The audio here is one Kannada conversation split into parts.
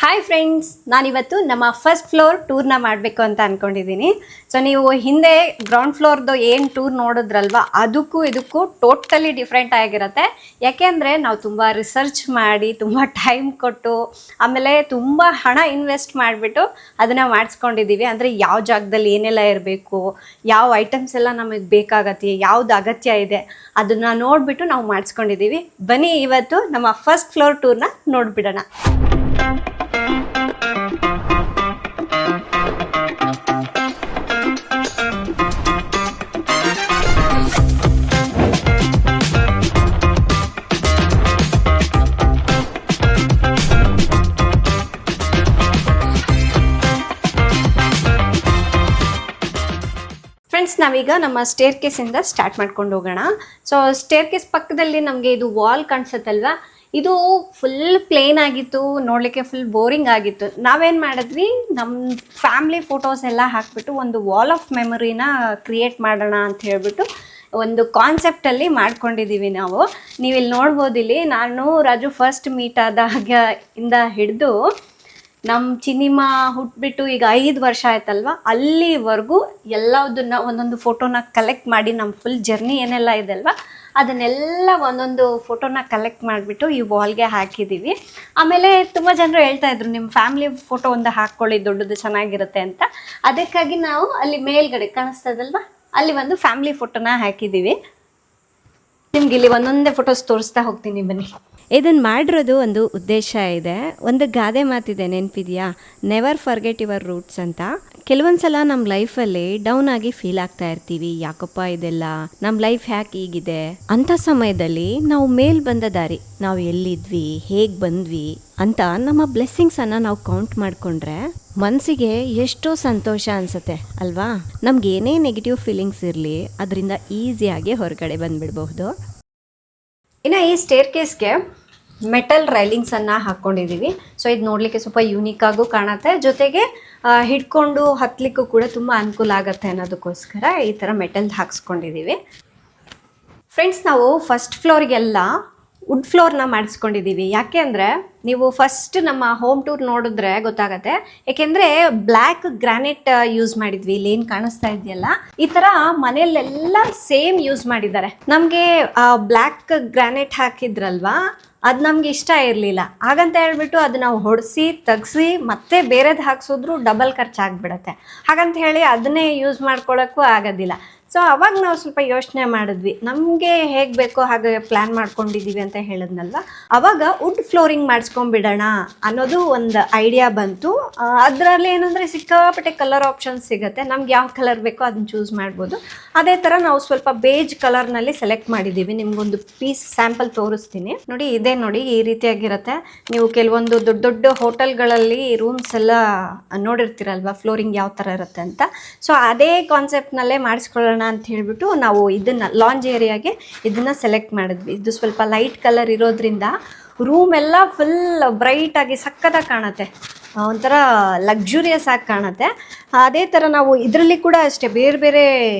ಹಾಯ್ ಫ್ರೆಂಡ್ಸ್, ನಾನಿವತ್ತು ನಮ್ಮ ಫಸ್ಟ್ ಫ್ಲೋರ್ ಟೂರ್ನ ಮಾಡಬೇಕು ಅಂತ ಅಂದ್ಕೊಂಡಿದ್ದೀನಿ. ಸೊ ನೀವು ಹಿಂದೆ ಗ್ರೌಂಡ್ ಫ್ಲೋರ್ದು ಏನು ಟೂರ್ ನೋಡಿದ್ರಲ್ವ, ಅದಕ್ಕೂ ಇದಕ್ಕೂ ಟೋಟಲಿ ಡಿಫ್ರೆಂಟ್ ಆಗಿರುತ್ತೆ. ಯಾಕೆಂದರೆ ನಾವು ತುಂಬ ರಿಸರ್ಚ್ ಮಾಡಿ, ತುಂಬ ಟೈಮ್ ಕೊಟ್ಟು, ಆಮೇಲೆ ತುಂಬ ಹಣ ಇನ್ವೆಸ್ಟ್ ಮಾಡಿಬಿಟ್ಟು ಅದನ್ನು ಮಾಡಿಸ್ಕೊಂಡಿದ್ದೀವಿ. ಅಂದರೆ ಯಾವ ಜಾಗದಲ್ಲಿ ಏನೆಲ್ಲ ಇರಬೇಕು, ಯಾವ ಐಟಮ್ಸ್ ಎಲ್ಲ ನಮಗೆ ಬೇಕಾಗತ್ತೆ, ಯಾವ್ದು ಅಗತ್ಯ ಇದೆ, ಅದನ್ನು ನೋಡಿಬಿಟ್ಟು ನಾವು ಮಾಡಿಸ್ಕೊಂಡಿದ್ದೀವಿ. ಬನ್ನಿ ಇವತ್ತು ನಮ್ಮ ಫಸ್ಟ್ ಫ್ಲೋರ್ ಟೂರ್ನ ನೋಡಿಬಿಡೋಣ. ಫ್ರೆಂಡ್ಸ್, ನಾವೀಗ ನಮ್ಮ ಸ್ಟೇರ್ ಕೇಸಿಂದ ಸ್ಟಾರ್ಟ್ ಮಾಡ್ಕೊಂಡು ಹೋಗೋಣ. ಸೊ ಸ್ಟೇರ್ ಕೇಸ್ ಪಕ್ಕದಲ್ಲಿ ನಮಗೆ ಇದು ವಾಲ್ ಕಾಣಿಸುತ್ತಲ್ವಾ, ಇದು ಫುಲ್ ಪ್ಲೇನ್ ಆಗಿತ್ತು, ನೋಡಲಿಕ್ಕೆ ಫುಲ್ ಬೋರಿಂಗ್ ಆಗಿತ್ತು. ನಾವೇನು ಮಾಡಿದ್ವಿ, ನಮ್ಮ ಫ್ಯಾಮ್ಲಿ ಫೋಟೋಸ್ ಎಲ್ಲ ಹಾಕ್ಬಿಟ್ಟು ಒಂದು ವಾಲ್ ಆಫ್ ಮೆಮೊರಿನ ಕ್ರಿಯೇಟ್ ಮಾಡೋಣ ಅಂತ ಹೇಳ್ಬಿಟ್ಟು ಒಂದು ಕಾನ್ಸೆಪ್ಟಲ್ಲಿ ಮಾಡ್ಕೊಂಡಿದ್ದೀವಿ ನಾವು. ನೀವಿಲ್ಲಿ ನೋಡ್ಬೋದು, ಇಲ್ಲಿ ನಾನು ರಾಜು ಫಸ್ಟ್ ಮೀಟ್ ಆದಾಗ ಇಂದ ಹಿಡಿದು ನಮ್ಮ ಚಿನಿಮಾ ಹುಟ್ಬಿಟ್ಟು ಈಗ 5 ವರ್ಷ ಆಯ್ತಲ್ವ, ಅಲ್ಲಿವರೆಗೂ ಎಲ್ಲದನ್ನ ಒಂದೊಂದು ಫೋಟೋನ ಕಲೆಕ್ಟ್ ಮಾಡಿ ನಮ್ಮ ಫುಲ್ ಜರ್ನಿ ಏನೆಲ್ಲ ಇದೆ ಅಲ್ವಾ, ಅದನ್ನೆಲ್ಲ ಒಂದೊಂದು ಫೋಟೋನ ಕಲೆಕ್ಟ್ ಮಾಡಿಬಿಟ್ಟು ಈ ವಾಲ್ಗೆ ಹಾಕಿದ್ದೀವಿ. ಆಮೇಲೆ ತುಂಬ ಜನರು ಹೇಳ್ತಾ ಇದ್ರು, ನಿಮ್ಮ ಫ್ಯಾಮಿಲಿ ಫೋಟೋ ಒಂದು ಹಾಕ್ಕೊಳ್ಳಿ, ದೊಡ್ಡದು ಚೆನ್ನಾಗಿರುತ್ತೆ ಅಂತ. ಅದಕ್ಕಾಗಿ ನಾವು ಅಲ್ಲಿ ಮೇಲ್ಗಡೆ ಕಾಣಿಸ್ತದಲ್ವ, ಅಲ್ಲಿ ಒಂದು ಫ್ಯಾಮಿಲಿ ಫೋಟೋನ ಹಾಕಿದ್ದೀವಿ. ನಿಮ್ಗೆ ಇಲ್ಲಿ ಒಂದೊಂದೇ ಫೋಟೋಸ್ ತೋರಿಸ್ತಾ ಹೋಗ್ತೀನಿ, ಬನ್ನಿ. ಇದನ್ನು ಮಾಡಿರೋದು ಒಂದು ಉದ್ದೇಶ ಇದೆ. ಒಂದು ಗಾದೆ ಮಾತಿದೆ, ನೆನಪಿದೆಯಾ? ನೆವರ್ ಫರ್ಗೆಟ್ ಯುವರ್ ರೂಟ್ಸ್ ಅಂತ. ಕೆಲವೊಂದ್ಸಲ ನಮ್ಮ ಲೈಫಲ್ಲಿ ಡೌನ್ ಆಗಿ ಫೀಲ್ ಆಗ್ತಾ ಇರ್ತೀವಿ, ಯಾಕಪ್ಪ ಇದೆಲ್ಲ ನಮ್ಮ ಲೈಫ್ ಯಾಕೆ ಹೀಗಿದೆ ಅಂತ ಸಮಯದಲ್ಲಿ ನಾವು ಮೇಲ್ ಬಂದ ದಾರಿ, ನಾವು ಎಲ್ಲಿದ್ವಿ, ಹೇಗೆ ಬಂದ್ವಿ ಅಂತ ನಮ್ಮ ಬ್ಲೆಸ್ಸಿಂಗ್ಸನ್ನು ನಾವು ಕೌಂಟ್ ಮಾಡಿಕೊಂಡ್ರೆ ಮನಸ್ಸಿಗೆ ಎಷ್ಟೋ ಸಂತೋಷ ಅನಿಸುತ್ತೆ ಅಲ್ವಾ? ನಮ್ಗೆ ಏನೇ ನೆಗೆಟಿವ್ ಫೀಲಿಂಗ್ಸ್ ಇರಲಿ, ಅದರಿಂದ ಈಸಿಯಾಗಿ ಹೊರಗಡೆ ಬಂದುಬಿಡ್ಬಹುದು. ಇನ್ನು ಈ ಸ್ಟೇರ್ ಕೇಸ್ಗೆ ಮೆಟಲ್ ರೈಲಿಂಗ್ಸನ್ನು ಹಾಕ್ಕೊಂಡಿದ್ದೀವಿ. ಸೊ ಇದು ನೋಡಲಿಕ್ಕೆ ಸ್ವಲ್ಪ ಯೂನಿಕ್ ಆಗೂ ಕಾಣುತ್ತೆ, ಜೊತೆಗೆ ಹಿಡ್ಕೊಂಡು ಹತ್ತಲಿಕ್ಕೂ ಕೂಡ ತುಂಬ ಅನುಕೂಲ ಆಗುತ್ತೆ ಅನ್ನೋದಕ್ಕೋಸ್ಕರ ಈ ಥರ ಮೆಟಲ್ ಹಾಕ್ಸ್ಕೊಂಡಿದ್ದೀವಿ. ಫ್ರೆಂಡ್ಸ್, ನಾವು ಫಸ್ಟ್ ಫ್ಲೋರಿಗೆಲ್ಲ ವುಡ್ ಫ್ಲೋರ್ನ ಮಾಡಿಸ್ಕೊಂಡಿದ್ದೀವಿ. ಯಾಕೆ ಅಂದರೆ ನೀವು ಫಸ್ಟ್ ನಮ್ಮ ಹೋಮ್ ಟೂರ್ ನೋಡಿದ್ರೆ ಗೊತ್ತಾಗತ್ತೆ. ಏಕೆಂದರೆ ಬ್ಲ್ಯಾಕ್ ಗ್ರಾನೈಟ್ ಯೂಸ್ ಮಾಡಿದ್ವಿ. ಇಲ್ಲಿ ಏನು ಕಾಣಿಸ್ತಾ ಇದೆಯಲ್ಲ, ಈ ಥರ ಮನೆಯಲ್ಲೆಲ್ಲ ಸೇಮ್ ಯೂಸ್ ಮಾಡಿದ್ದಾರೆ. ನಮಗೆ ಬ್ಲ್ಯಾಕ್ ಗ್ರಾನೈಟ್ ಹಾಕಿದ್ರಲ್ವಾ, ಅದು ನಮ್ಗೆ ಇಷ್ಟ ಇರಲಿಲ್ಲ. ಹಾಗಂತ ಹೇಳ್ಬಿಟ್ಟು ಅದು ನಾವು ಹೊಡೆಸಿ ತೆಗ್ಸಿ ಮತ್ತೆ ಬೇರೆದು ಹಾಕ್ಸಿದ್ರು ಡಬಲ್ ಖರ್ಚಾಗ್ಬಿಡತ್ತೆ. ಹಾಗಂತ ಹೇಳಿ ಅದನ್ನೇ ಯೂಸ್ ಮಾಡ್ಕೊಳ್ಳೋಕ್ಕೂ ಆಗೋದಿಲ್ಲ. ಸೊ ಅವಾಗ ನಾವು ಸ್ವಲ್ಪ ಯೋಚನೆ ಮಾಡಿದ್ವಿ, ನಮಗೆ ಹೇಗೆ ಬೇಕೋ ಹಾಗೆ ಪ್ಲ್ಯಾನ್ ಮಾಡ್ಕೊಂಡಿದ್ದೀವಿ ಅಂತ ಹೇಳಿದ್ನಲ್ವ, ಅವಾಗ ವುಡ್ ಫ್ಲೋರಿಂಗ್ ಮಾಡಿಸ್ಕೊಂಡ್ಬಿಡೋಣ ಅನ್ನೋದು ಒಂದು ಐಡಿಯಾ ಬಂತು. ಅದರಲ್ಲಿ ಏನಂದರೆ ಸಿಕ್ಕಾಪಟ್ಟೆ ಕಲರ್ ಆಪ್ಷನ್ಸ್ ಸಿಗುತ್ತೆ, ನಮ್ಗೆ ಯಾವ ಕಲರ್ ಬೇಕೋ ಅದನ್ನ ಚೂಸ್ ಮಾಡ್ಬೋದು. ಅದೇ ಥರ ನಾವು ಸ್ವಲ್ಪ ಬೇಜ್ ಕಲರ್ನಲ್ಲಿ ಸೆಲೆಕ್ಟ್ ಮಾಡಿದ್ದೀವಿ. ನಿಮ್ಗೊಂದು ಪೀಸ್ ಸ್ಯಾಂಪಲ್ ತೋರಿಸ್ತೀನಿ ನೋಡಿ. ಇದೇ ನೋಡಿ, ಈ ರೀತಿಯಾಗಿರುತ್ತೆ. ನೀವು ಕೆಲವೊಂದು ದೊಡ್ಡ ದೊಡ್ಡ ಹೋಟೆಲ್ಗಳಲ್ಲಿ ರೂಮ್ಸ್ ಎಲ್ಲ ನೋಡಿರ್ತೀರಲ್ವ, ಫ್ಲೋರಿಂಗ್ ಯಾವ ಥರ ಇರುತ್ತೆ ಅಂತ. ಸೊ ಅದೇ ಕಾನ್ಸೆಪ್ಟ್ನಲ್ಲೇ ಮಾಡಿಸ್ಕೊಳ್ಳೋಣ ಅಂತ ಹೇಳ್ಬಿಟ್ಟು ನಾವು ಇದನ್ನು ಲಾಂಜ್ ಏರಿಯಾಗೆ ಇದನ್ನು ಸೆಲೆಕ್ಟ್ ಮಾಡಿದ್ವಿ. ಇದು ಸ್ವಲ್ಪ ಲೈಟ್ ಕಲರ್ ಇರೋದ್ರಿಂದ ರೂಮ್ ಎಲ್ಲ ಫುಲ್ ಬ್ರೈಟ್ ಆಗಿ ಸಕ್ಕತ್ತಾಗಿ ಕಾಣುತ್ತೆ, ಒಂಥರ ಲಕ್ಸುರಿಯಸ್ ಆಗಿ ಕಾಣುತ್ತೆ. ಅದೇ ಥರ ನಾವು ಇದರಲ್ಲಿ ಕೂಡ ಅಷ್ಟೇ ಬೇರೆ ಬೇರೆ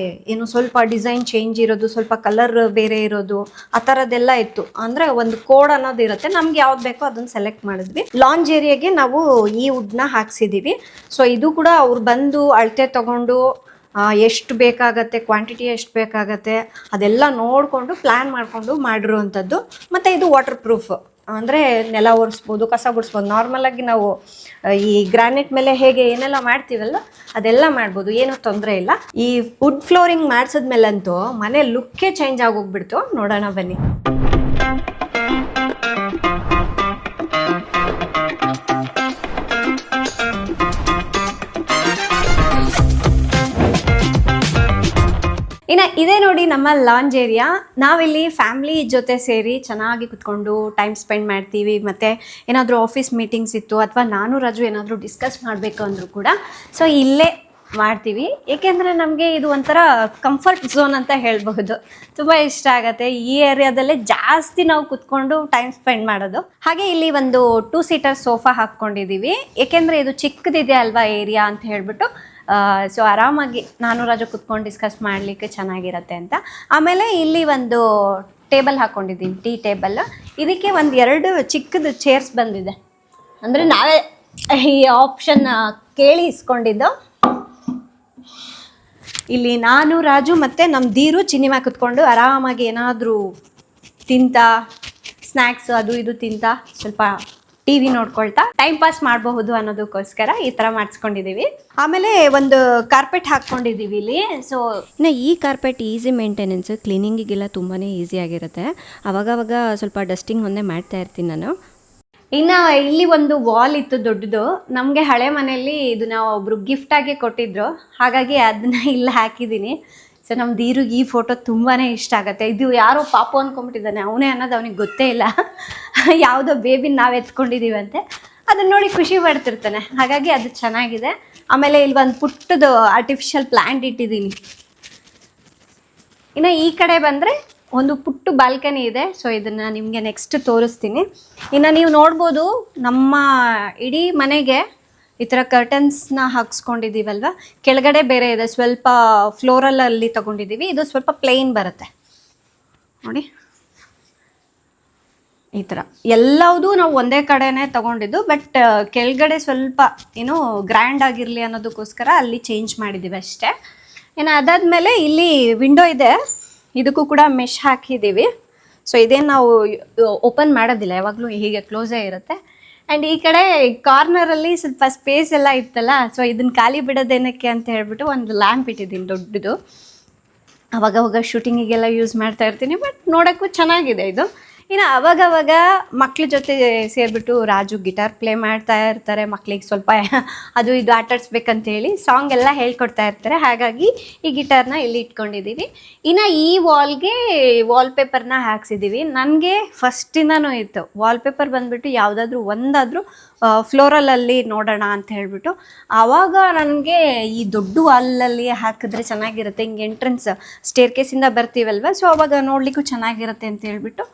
ಏನು ಸ್ವಲ್ಪ ಡಿಸೈನ್ ಚೇಂಜ್ ಇರೋದು, ಸ್ವಲ್ಪ ಕಲರ್ ಬೇರೆ ಇರೋದು, ಆ ಥರದ್ದೆಲ್ಲ ಇತ್ತು. ಅಂದರೆ ಒಂದು ಕೋಡ್ ಅನ್ನೋದು ಇರುತ್ತೆ, ನಮ್ಗೆ ಯಾವ್ದು ಬೇಕೋ ಅದನ್ನು ಸೆಲೆಕ್ಟ್ ಮಾಡಿದ್ವಿ. ಲಾಂಜ್ ಏರಿಯಾಗೆ ನಾವು ಈ ವುಡ್ನ ಹಾಕ್ಸಿದ್ದೀವಿ. ಸೊ ಇದು ಕೂಡ ಅವ್ರು ಬಂದು ಅಳತೆ ತೊಗೊಂಡು ಎಷ್ಟು ಬೇಕಾಗತ್ತೆ, ಕ್ವಾಂಟಿಟಿ ಎಷ್ಟು ಬೇಕಾಗತ್ತೆ ಅದೆಲ್ಲ ನೋಡಿಕೊಂಡು ಪ್ಲ್ಯಾನ್ ಮಾಡಿಕೊಂಡು ಮಾಡಿರುವಂಥದ್ದು. ಮತ್ತು ಇದು ವಾಟರ್ ಪ್ರೂಫ್, ಅಂದರೆ ನೆಲ ಒರೆಸ್ಬೋದು, ಕಸ ಗುಡಿಸ್ಬೋದು. ನಾರ್ಮಲಾಗಿ ನಾವು ಈ ಗ್ರಾನೈಟ್ ಮೇಲೆ ಹೇಗೆ ಏನೆಲ್ಲ ಮಾಡ್ತೀವಲ್ಲ ಅದೆಲ್ಲ ಮಾಡ್ಬೋದು, ಏನೂ ತೊಂದರೆ ಇಲ್ಲ. ಈ ವುಡ್ ಫ್ಲೋರಿಂಗ್ ಮಾಡಿಸಿದ್ಮೇಲಂತೂ ಮನೆ ಲುಕ್ಕೇ ಚೇಂಜ್ ಆಗೋಗ್ಬಿಡ್ತು. ನೋಡೋಣ ಬನ್ನಿ. ಇನ್ನು ಇದೇ ನೋಡಿ ನಮ್ಮ ಲಾಂಜ್ ಏರಿಯಾ. ನಾವಿಲ್ಲಿ ಫ್ಯಾಮ್ಲಿ ಜೊತೆ ಸೇರಿ ಚೆನ್ನಾಗಿ ಕುತ್ಕೊಂಡು ಟೈಮ್ ಸ್ಪೆಂಡ್ ಮಾಡ್ತೀವಿ. ಮತ್ತು ಏನಾದರೂ ಆಫೀಸ್ ಮೀಟಿಂಗ್ಸ್ ಇತ್ತು, ಅಥವಾ ನಾನು ರಾಜು ಏನಾದರೂ ಡಿಸ್ಕಸ್ ಮಾಡಬೇಕು ಅಂದರೂ ಕೂಡ ಸೊ ಇಲ್ಲೇ ಮಾಡ್ತೀವಿ. ಏಕೆಂದರೆ ನಮಗೆ ಇದು ಒಂಥರ ಕಂಫರ್ಟ್ ಝೋನ್ ಅಂತ ಹೇಳಬಹುದು. ತುಂಬ ಇಷ್ಟ ಆಗುತ್ತೆ. ಈ ಏರಿಯಾದಲ್ಲೇ ಜಾಸ್ತಿ ನಾವು ಕುತ್ಕೊಂಡು ಟೈಮ್ ಸ್ಪೆಂಡ್ ಮಾಡೋದು. ಹಾಗೆ ಇಲ್ಲಿ ಒಂದು 2 ಸೀಟರ್ ಸೋಫಾ ಹಾಕ್ಕೊಂಡಿದ್ದೀವಿ. ಏಕೆಂದರೆ ಇದು ಚಿಕ್ಕದಿದೆ ಅಲ್ವಾ ಏರಿಯಾ ಅಂತ ಹೇಳ್ಬಿಟ್ಟು ಸೊ ಆರಾಮಾಗಿ ನಾನು ರಾಜು ಕುತ್ಕೊಂಡು ಡಿಸ್ಕಸ್ ಮಾಡಲಿಕ್ಕೆ ಚೆನ್ನಾಗಿರುತ್ತೆ ಅಂತ. ಆಮೇಲೆ ಇಲ್ಲಿ ಒಂದು ಟೇಬಲ್ ಹಾಕ್ಕೊಂಡಿದ್ದೀನಿ, ಟೀ ಟೇಬಲ್. ಇದಕ್ಕೆ ಒಂದು 2 ಚಿಕ್ಕದು ಚೇರ್ಸ್ ಬಂದಿದೆ. ಅಂದರೆ ನಾವೇ ಈ ಆಪ್ಷನ್ ಕೇಳಿ ಇಸ್ಕೊಂಡಿದ್ದು. ಇಲ್ಲಿ ನಾನು, ರಾಜು ಮತ್ತು ನಮ್ಮ ದೀರು ಚಿನ್ನಿಮ ಕುತ್ಕೊಂಡು ಆರಾಮಾಗಿ ಏನಾದರೂ ತಿಂತ ಸ್ನ್ಯಾಕ್ಸ್ ಅದು ಇದು ತಿಂತ ಸ್ವಲ್ಪ ಟಿ ವಿ ನೋಡ್ಕೊಳ್ತಾ ಟೈಮ್ ಪಾಸ್ ಮಾಡಬಹುದು ಅನ್ನೋದಕ್ಕೋಸ್ಕರ ಈ ಥರ ಮಾಡಿಸ್ಕೊಂಡಿದ್ದೀವಿ. ಆಮೇಲೆ ಒಂದು ಕಾರ್ಪೆಟ್ ಹಾಕ್ಕೊಂಡಿದ್ದೀವಿ ಇಲ್ಲಿ. ಸೊ ಇನ್ನು ಈ ಕಾರ್ಪೆಟ್ ಈಸಿ ಮೇಂಟೆನೆನ್ಸ್, ಕ್ಲೀನಿಂಗಿಗೆಲ್ಲ ತುಂಬಾ ಈಸಿಯಾಗಿರುತ್ತೆ. ಅವಾಗವಾಗ ಸ್ವಲ್ಪ ಡಸ್ಟಿಂಗ್ ಒಂದೇ ಮಾಡ್ತಾ ಇರ್ತೀನಿ ನಾನು. ಇನ್ನು ಇಲ್ಲಿ ಒಂದು ವಾಲ್ ಇತ್ತು ದೊಡ್ಡದು, ನಮಗೆ ಹಳೆ ಮನೆಯಲ್ಲಿ ಇದನ್ನ ಒಬ್ರು ಗಿಫ್ಟ್ ಆಗಿ ಕೊಟ್ಟಿದ್ರು, ಹಾಗಾಗಿ ಅದನ್ನ ಇಲ್ಲಿ ಹಾಕಿದ್ದೀನಿ. ಸೊ ನಮ್ಮ ದೀರುಗೆ ಈ ಫೋಟೋ ತುಂಬಾ ಇಷ್ಟ ಆಗುತ್ತೆ. ಇದು ಯಾರೋ ಪಾಪು ಅಂದ್ಕೊಂಬಿಟ್ಟಿದ್ದಾನೆ, ಅವನೇ ಅನ್ನೋದು ಅವನಿಗೆ ಗೊತ್ತೇ ಇಲ್ಲ. ಯಾವುದೋ ಬೇಬಿನ ನಾವು ಎತ್ಕೊಂಡಿದ್ದೀವಿ ಅಂತೆ, ಅದನ್ನ ನೋಡಿ ಖುಷಿ ಪಡ್ತಿರ್ತಾನೆ, ಹಾಗಾಗಿ ಅದು ಚೆನ್ನಾಗಿದೆ. ಆಮೇಲೆ ಇಲ್ಲಿ ಒಂದು ಪುಟ್ಟದು ಆರ್ಟಿಫಿಷಿಯಲ್ ಪ್ಲ್ಯಾಂಟ್ ಇಟ್ಟಿದ್ದೀನಿ. ಇನ್ನು ಈ ಕಡೆ ಬಂದರೆ ಒಂದು ಪುಟ್ಟು ಬಾಲ್ಕನಿ ಇದೆ. ಸೊ ಇದನ್ನು ನಿಮಗೆ ನೆಕ್ಸ್ಟ್ ತೋರಿಸ್ತೀನಿ. ಇನ್ನು ನೀವು ನೋಡ್ಬೋದು ನಮ್ಮ ಇಡೀ ಮನೆಗೆ ಈ ಥರ ಕರ್ಟನ್ಸ್ನ ಹಾಕ್ಸ್ಕೊಂಡಿದ್ದೀವಲ್ವ, ಕೆಳಗಡೆ ಬೇರೆ ಇದೆ, ಸ್ವಲ್ಪ ಫ್ಲೋರಲಲ್ಲಿ ತೊಗೊಂಡಿದ್ದೀವಿ. ಇದು ಸ್ವಲ್ಪ ಪ್ಲೇನ್ ಬರುತ್ತೆ ನೋಡಿ, ಈ ಥರ ಎಲ್ಲವೂ ನಾವು ಒಂದೇ ಕಡೆನೇ ತೊಗೊಂಡಿದ್ದು. ಬಟ್ ಕೆಳಗಡೆ ಸ್ವಲ್ಪ ಏನೋ ಗ್ರ್ಯಾಂಡ್ ಆಗಿರಲಿ ಅನ್ನೋದಕ್ಕೋಸ್ಕರ ಅಲ್ಲಿ ಚೇಂಜ್ ಮಾಡಿದ್ದೀವಿ ಅಷ್ಟೇ. ಇನ್ನು ಅದಾದಮೇಲೆ ಇಲ್ಲಿ ವಿಂಡೋ ಇದೆ, ಇದಕ್ಕೂ ಕೂಡ ಮೆಶ್ ಹಾಕಿದ್ದೀವಿ. ಸೊ ಇದೇನು ನಾವು ಓಪನ್ ಮಾಡೋದಿಲ್ಲ, ಯಾವಾಗಲೂ ಹೀಗೆ ಕ್ಲೋಸೇ ಇರುತ್ತೆ. ಆ್ಯಂಡ್ ಈ ಕಡೆ ಕಾರ್ನರಲ್ಲಿ ಸ್ವಲ್ಪ ಸ್ಪೇಸ್ ಎಲ್ಲ ಇತ್ತಲ್ಲ, ಸೊ ಇದನ್ನು ಖಾಲಿ ಬಿಡೋದೇನಕ್ಕೆ ಅಂತ ಹೇಳ್ಬಿಟ್ಟು ಒಂದು ಲ್ಯಾಂಪ್ ಇಟ್ಟಿದ್ದೀನಿ ದೊಡ್ಡದು. ಅವಾಗವಾಗ ಶೂಟಿಂಗಿಗೆಲ್ಲ ಯೂಸ್ ಮಾಡ್ತಾ ಇರ್ತೀನಿ, ಬಟ್ ನೋಡೋಕ್ಕೂ ಚೆನ್ನಾಗಿದೆ ಇದು. ಇನ್ನು ಅವಾಗವಾಗ ಮಕ್ಳ ಜೊತೆ ಸೇರಿಬಿಟ್ಟು ರಾಜು ಗಿಟಾರ್ ಪ್ಲೇ ಮಾಡ್ತಾ ಇರ್ತಾರೆ, ಮಕ್ಳಿಗೆ ಸ್ವಲ್ಪ ಅದು ಇದು ಆಟಾಡಿಸ್ಬೇಕಂತೇಳಿ ಸಾಂಗ್ ಎಲ್ಲ ಹೇಳ್ಕೊಡ್ತಾ ಇರ್ತಾರೆ, ಹಾಗಾಗಿ ಈ ಗಿಟಾರ್ನ ಇಲ್ಲಿ ಇಟ್ಕೊಂಡಿದ್ದೀವಿ. ಇನ್ನು ಈ ವಾಲ್ಗೆ ವಾಲ್ಪೇಪರ್ನ ಹಾಕ್ಸಿದ್ದೀವಿ. ನನಗೆ ಫಸ್ಟಿಂದನೂ ಇತ್ತು ವಾಲ್ಪೇಪರ್ ಬಂದುಬಿಟ್ಟು ಯಾವುದಾದ್ರೂ ಒಂದಾದರೂ ಫ್ಲೋರಲಲ್ಲಿ ನೋಡೋಣ ಅಂತ ಹೇಳ್ಬಿಟ್ಟು. ಆವಾಗ ನನಗೆ ಈ ದೊಡ್ಡ ವಾಲಲ್ಲಿ ಹಾಕಿದ್ರೆ ಚೆನ್ನಾಗಿರುತ್ತೆ, ಹಿಂಗೆ ಎಂಟ್ರೆನ್ಸ್ ಸ್ಟೇರ್ ಕೇಸಿಂದ ಬರ್ತೀವಲ್ವ, ಸೊ ಅವಾಗ ನೋಡಲಿಕ್ಕೂ ಚೆನ್ನಾಗಿರುತ್ತೆ ಅಂತ ಹೇಳ್ಬಿಟ್ಟು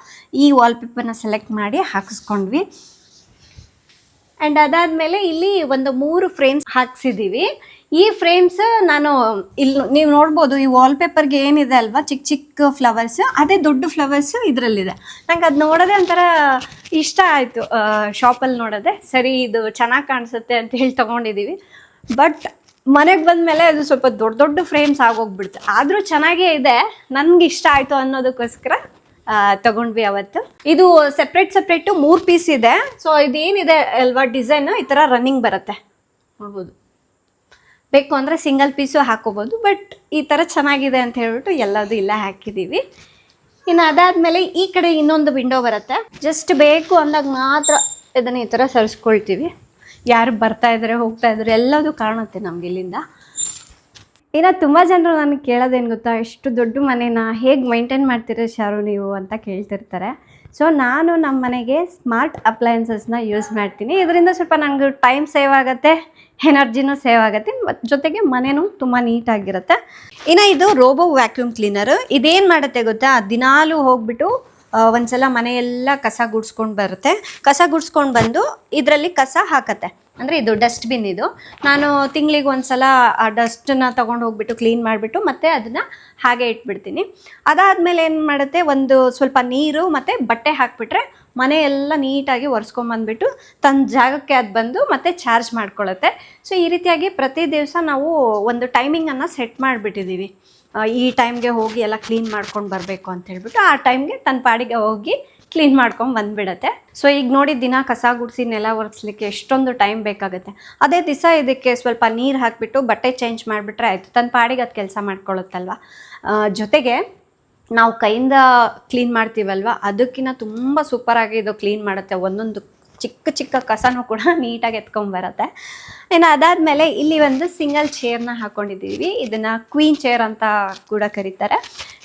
ಈ ವಾಲ್ಪೇಪರ್ನ ಸೆಲೆಕ್ಟ್ ಮಾಡಿ ಹಾಕಿಸ್ಕೊಂಡ್ವಿ. ಆ್ಯಂಡ್ ಅದಾದಮೇಲೆ ಇಲ್ಲಿ ಒಂದು 3 ಫ್ರೇಮ್ಸ್ ಹಾಕ್ಸಿದ್ದೀವಿ. ಈ ಫ್ರೇಮ್ಸ್ ನಾನು ಇಲ್ಲಿ ನೀವು ನೋಡ್ಬೋದು, ಈ ವಾಲ್ಪೇಪರ್ಗೆ ಏನಿದೆ ಅಲ್ವಾ ಚಿಕ್ಕ ಚಿಕ್ಕ ಫ್ಲವರ್ಸ್, ಅದೇ ದೊಡ್ಡ ಫ್ಲವರ್ಸು ಇದರಲ್ಲಿದೆ. ನಂಗೆ ಅದು ನೋಡೋದೇ ಒಂಥರ ಇಷ್ಟ ಆಯಿತು, ಶಾಪಲ್ಲಿ ನೋಡೋದೆ ಸರಿ ಇದು ಚೆನ್ನಾಗಿ ಕಾಣಿಸುತ್ತೆ ಅಂತ ಹೇಳಿ ತೊಗೊಂಡಿದ್ದೀವಿ. ಬಟ್ ಮನೆಗೆ ಬಂದಮೇಲೆ ಅದು ಸ್ವಲ್ಪ ದೊಡ್ಡ ದೊಡ್ಡ ಫ್ರೇಮ್ಸ್ ಆಗೋಗ್ಬಿಡುತ್ತೆ, ಆದರೂ ಚೆನ್ನಾಗೇ ಇದೆ, ನನಗೆ ಇಷ್ಟ ಆಯಿತು ಅನ್ನೋದಕ್ಕೋಸ್ಕರ ತಗೊಂಡ್ವಿ ಅವತ್ತು. ಇದು ಸೆಪ್ರೇಟು 3 ಪೀಸ್ ಇದೆ. ಸೊ ಇದೇನಿದೆ ಅಲ್ವಾ ಡಿಸೈನು ಈ ಥರ ರನ್ನಿಂಗ್ ಬರುತ್ತೆ ನೋಡ್ಬೋದು, ಬೇಕು ಅಂದರೆ ಸಿಂಗಲ್ ಪೀಸು ಹಾಕೋಬೋದು. ಬಟ್ ಈ ಥರ ಚೆನ್ನಾಗಿದೆ ಅಂತ ಹೇಳ್ಬಿಟ್ಟು ಎಲ್ಲದೂ ಇಲ್ಲೇ ಹಾಕಿದ್ದೀವಿ. ಇನ್ನು ಅದಾದಮೇಲೆ ಈ ಕಡೆ ಇನ್ನೊಂದು ವಿಂಡೋ ಬರುತ್ತೆ, ಜಸ್ಟ್ ಬೇಕು ಅಂದಾಗ ಮಾತ್ರ ಇದನ್ನು ಈ ಥರ ಸರಿಸ್ಕೊಳ್ತೀವಿ. ಯಾರು ಬರ್ತಾ ಇದ್ದಾರೆ ಹೋಗ್ತಾ ಇದ್ದಾರೆ ಎಲ್ಲದೂ ಕಾಣುತ್ತೆ ನಮ್ಗೆ ಇಲ್ಲಿಂದ. ಇನ್ನು ತುಂಬ ಜನರು ನನಗೆ ಕೇಳೋದೇನು ಗೊತ್ತಾ, ಎಷ್ಟು ದೊಡ್ಡ ಮನೇನ ಹೇಗೆ ಮೈಂಟೈನ್ ಮಾಡ್ತೀರ ಶಾರು ನೀವು ಅಂತ ಕೇಳ್ತಿರ್ತಾರೆ. ಸೊ ನಾನು ನಮ್ಮ ಮನೆಗೆ ಸ್ಮಾರ್ಟ್ ಅಪ್ಲಯನ್ಸಸ್ನ ಯೂಸ್ ಮಾಡ್ತೀನಿ. ಇದರಿಂದ ಸ್ವಲ್ಪ ನನಗೆ ಟೈಮ್ ಸೇವ್ ಆಗುತ್ತೆ, ಎನರ್ಜಿನೂ ಸೇವ್ ಆಗುತ್ತೆ, ಜೊತೆಗೆ ಮನೆಯೂ ತುಂಬ ನೀಟಾಗಿರುತ್ತೆ. ಇನ್ನು ಇದು ರೋಬೋ ವ್ಯಾಕ್ಯೂಮ್ ಕ್ಲೀನರು. ಇದೇನು ಮಾಡುತ್ತೆ ಗೊತ್ತಾ, ದಿನಾಲೂ ಹೋಗ್ಬಿಟ್ಟು ಒಂದ್ಸಲ ಮನೆಯೆಲ್ಲ ಕಸ ಗುಡಿಸ್ಕೊಂಡು ಬರುತ್ತೆ, ಕಸ ಗುಡಿಸ್ಕೊಂಡು ಬಂದು ಇದರಲ್ಲಿ ಕಸ ಹಾಕತ್ತೆ. ಅಂದರೆ ಇದು ಡಸ್ಟ್ಬಿನ್, ಇದು ನಾನು ತಿಂಗಳಿಗೆ ಒಂದ್ಸಲ ಆ ಡಸ್ಟನ್ನ ತೊಗೊಂಡು ಹೋಗ್ಬಿಟ್ಟು ಕ್ಲೀನ್ ಮಾಡಿಬಿಟ್ಟು ಮತ್ತೆ ಅದನ್ನು ಹಾಗೆ ಇಟ್ಬಿಡ್ತೀನಿ. ಅದಾದಮೇಲೆ ಏನು ಮಾಡುತ್ತೆ, ಒಂದು ಸ್ವಲ್ಪ ನೀರು ಮತ್ತು ಬಟ್ಟೆ ಹಾಕಿಬಿಟ್ರೆ ಮನೆಯೆಲ್ಲ ನೀಟಾಗಿ ಒರೆಸ್ಕೊಂಬಂದ್ಬಿಟ್ಟು ತನ್ನ ಜಾಗಕ್ಕೆ ಅದು ಬಂದು ಮತ್ತೆ ಚಾರ್ಜ್ ಮಾಡ್ಕೊಳ್ಳುತ್ತೆ. ಸೊ ಈ ರೀತಿಯಾಗಿ ಪ್ರತಿ ದಿವಸ ನಾವು ಒಂದು ಟೈಮಿಂಗನ್ನು ಸೆಟ್ ಮಾಡಿಬಿಟ್ಟಿದ್ದೀವಿ, ಈ ಟೈಮ್ಗೆ ಹೋಗಿ ಎಲ್ಲ ಕ್ಲೀನ್ ಮಾಡ್ಕೊಂಡು ಬರಬೇಕು ಅಂತ ಹೇಳ್ಬಿಟ್ಟು ಆ ಟೈಮ್ಗೆ ತನ್ನ ಪಾಡಿಗೆ ಹೋಗಿ ಕ್ಲೀನ್ ಮಾಡ್ಕೊಂಡು ಬಂದುಬಿಡತ್ತೆ. ಸೊ ಈಗ ನೋಡಿ ದಿನ ಕಸ ಗುಡಿಸಿ ನೆಲ ಒರೆಸ್ಲಿಕ್ಕೆ ಎಷ್ಟೊಂದು ಟೈಮ್ ಬೇಕಾಗುತ್ತೆ. ಅದೇ ದಿವಸ ಇದಕ್ಕೆ ಸ್ವಲ್ಪ ನೀರು ಹಾಕಿಬಿಟ್ಟು ಬಟ್ಟೆ ಚೇಂಜ್ ಮಾಡಿಬಿಟ್ರೆ ಆಯಿತು, ತನ್ನ ಪಾಡಿಗೆ ಅದು ಕೆಲಸ ಮಾಡ್ಕೊಳ್ಳುತ್ತಲ್ವ. ಜೊತೆಗೆ ನಾವು ಕೈಯಿಂದ ಕ್ಲೀನ್ ಮಾಡ್ತೀವಲ್ವ, ಅದಕ್ಕಿಂತ ತುಂಬ ಸೂಪರಾಗಿ ಇದು ಕ್ಲೀನ್ ಮಾಡುತ್ತೆ. ಒಂದೊಂದು ಚಿಕ್ಕ ಚಿಕ್ಕ ಕಸನೂ ಕೂಡ ನೀಟಾಗಿ ಎತ್ಕೊಂಬರತ್ತೆ. ಇನ್ನು ಅದಾದಮೇಲೆ ಇಲ್ಲಿ ಒಂದು ಸಿಂಗಲ್ ಚೇರ್ನ ಹಾಕ್ಕೊಂಡಿದ್ದೀವಿ, ಇದನ್ನು ಕ್ವೀನ್ ಚೇರ್ ಅಂತ ಕೂಡ ಕರೀತಾರೆ.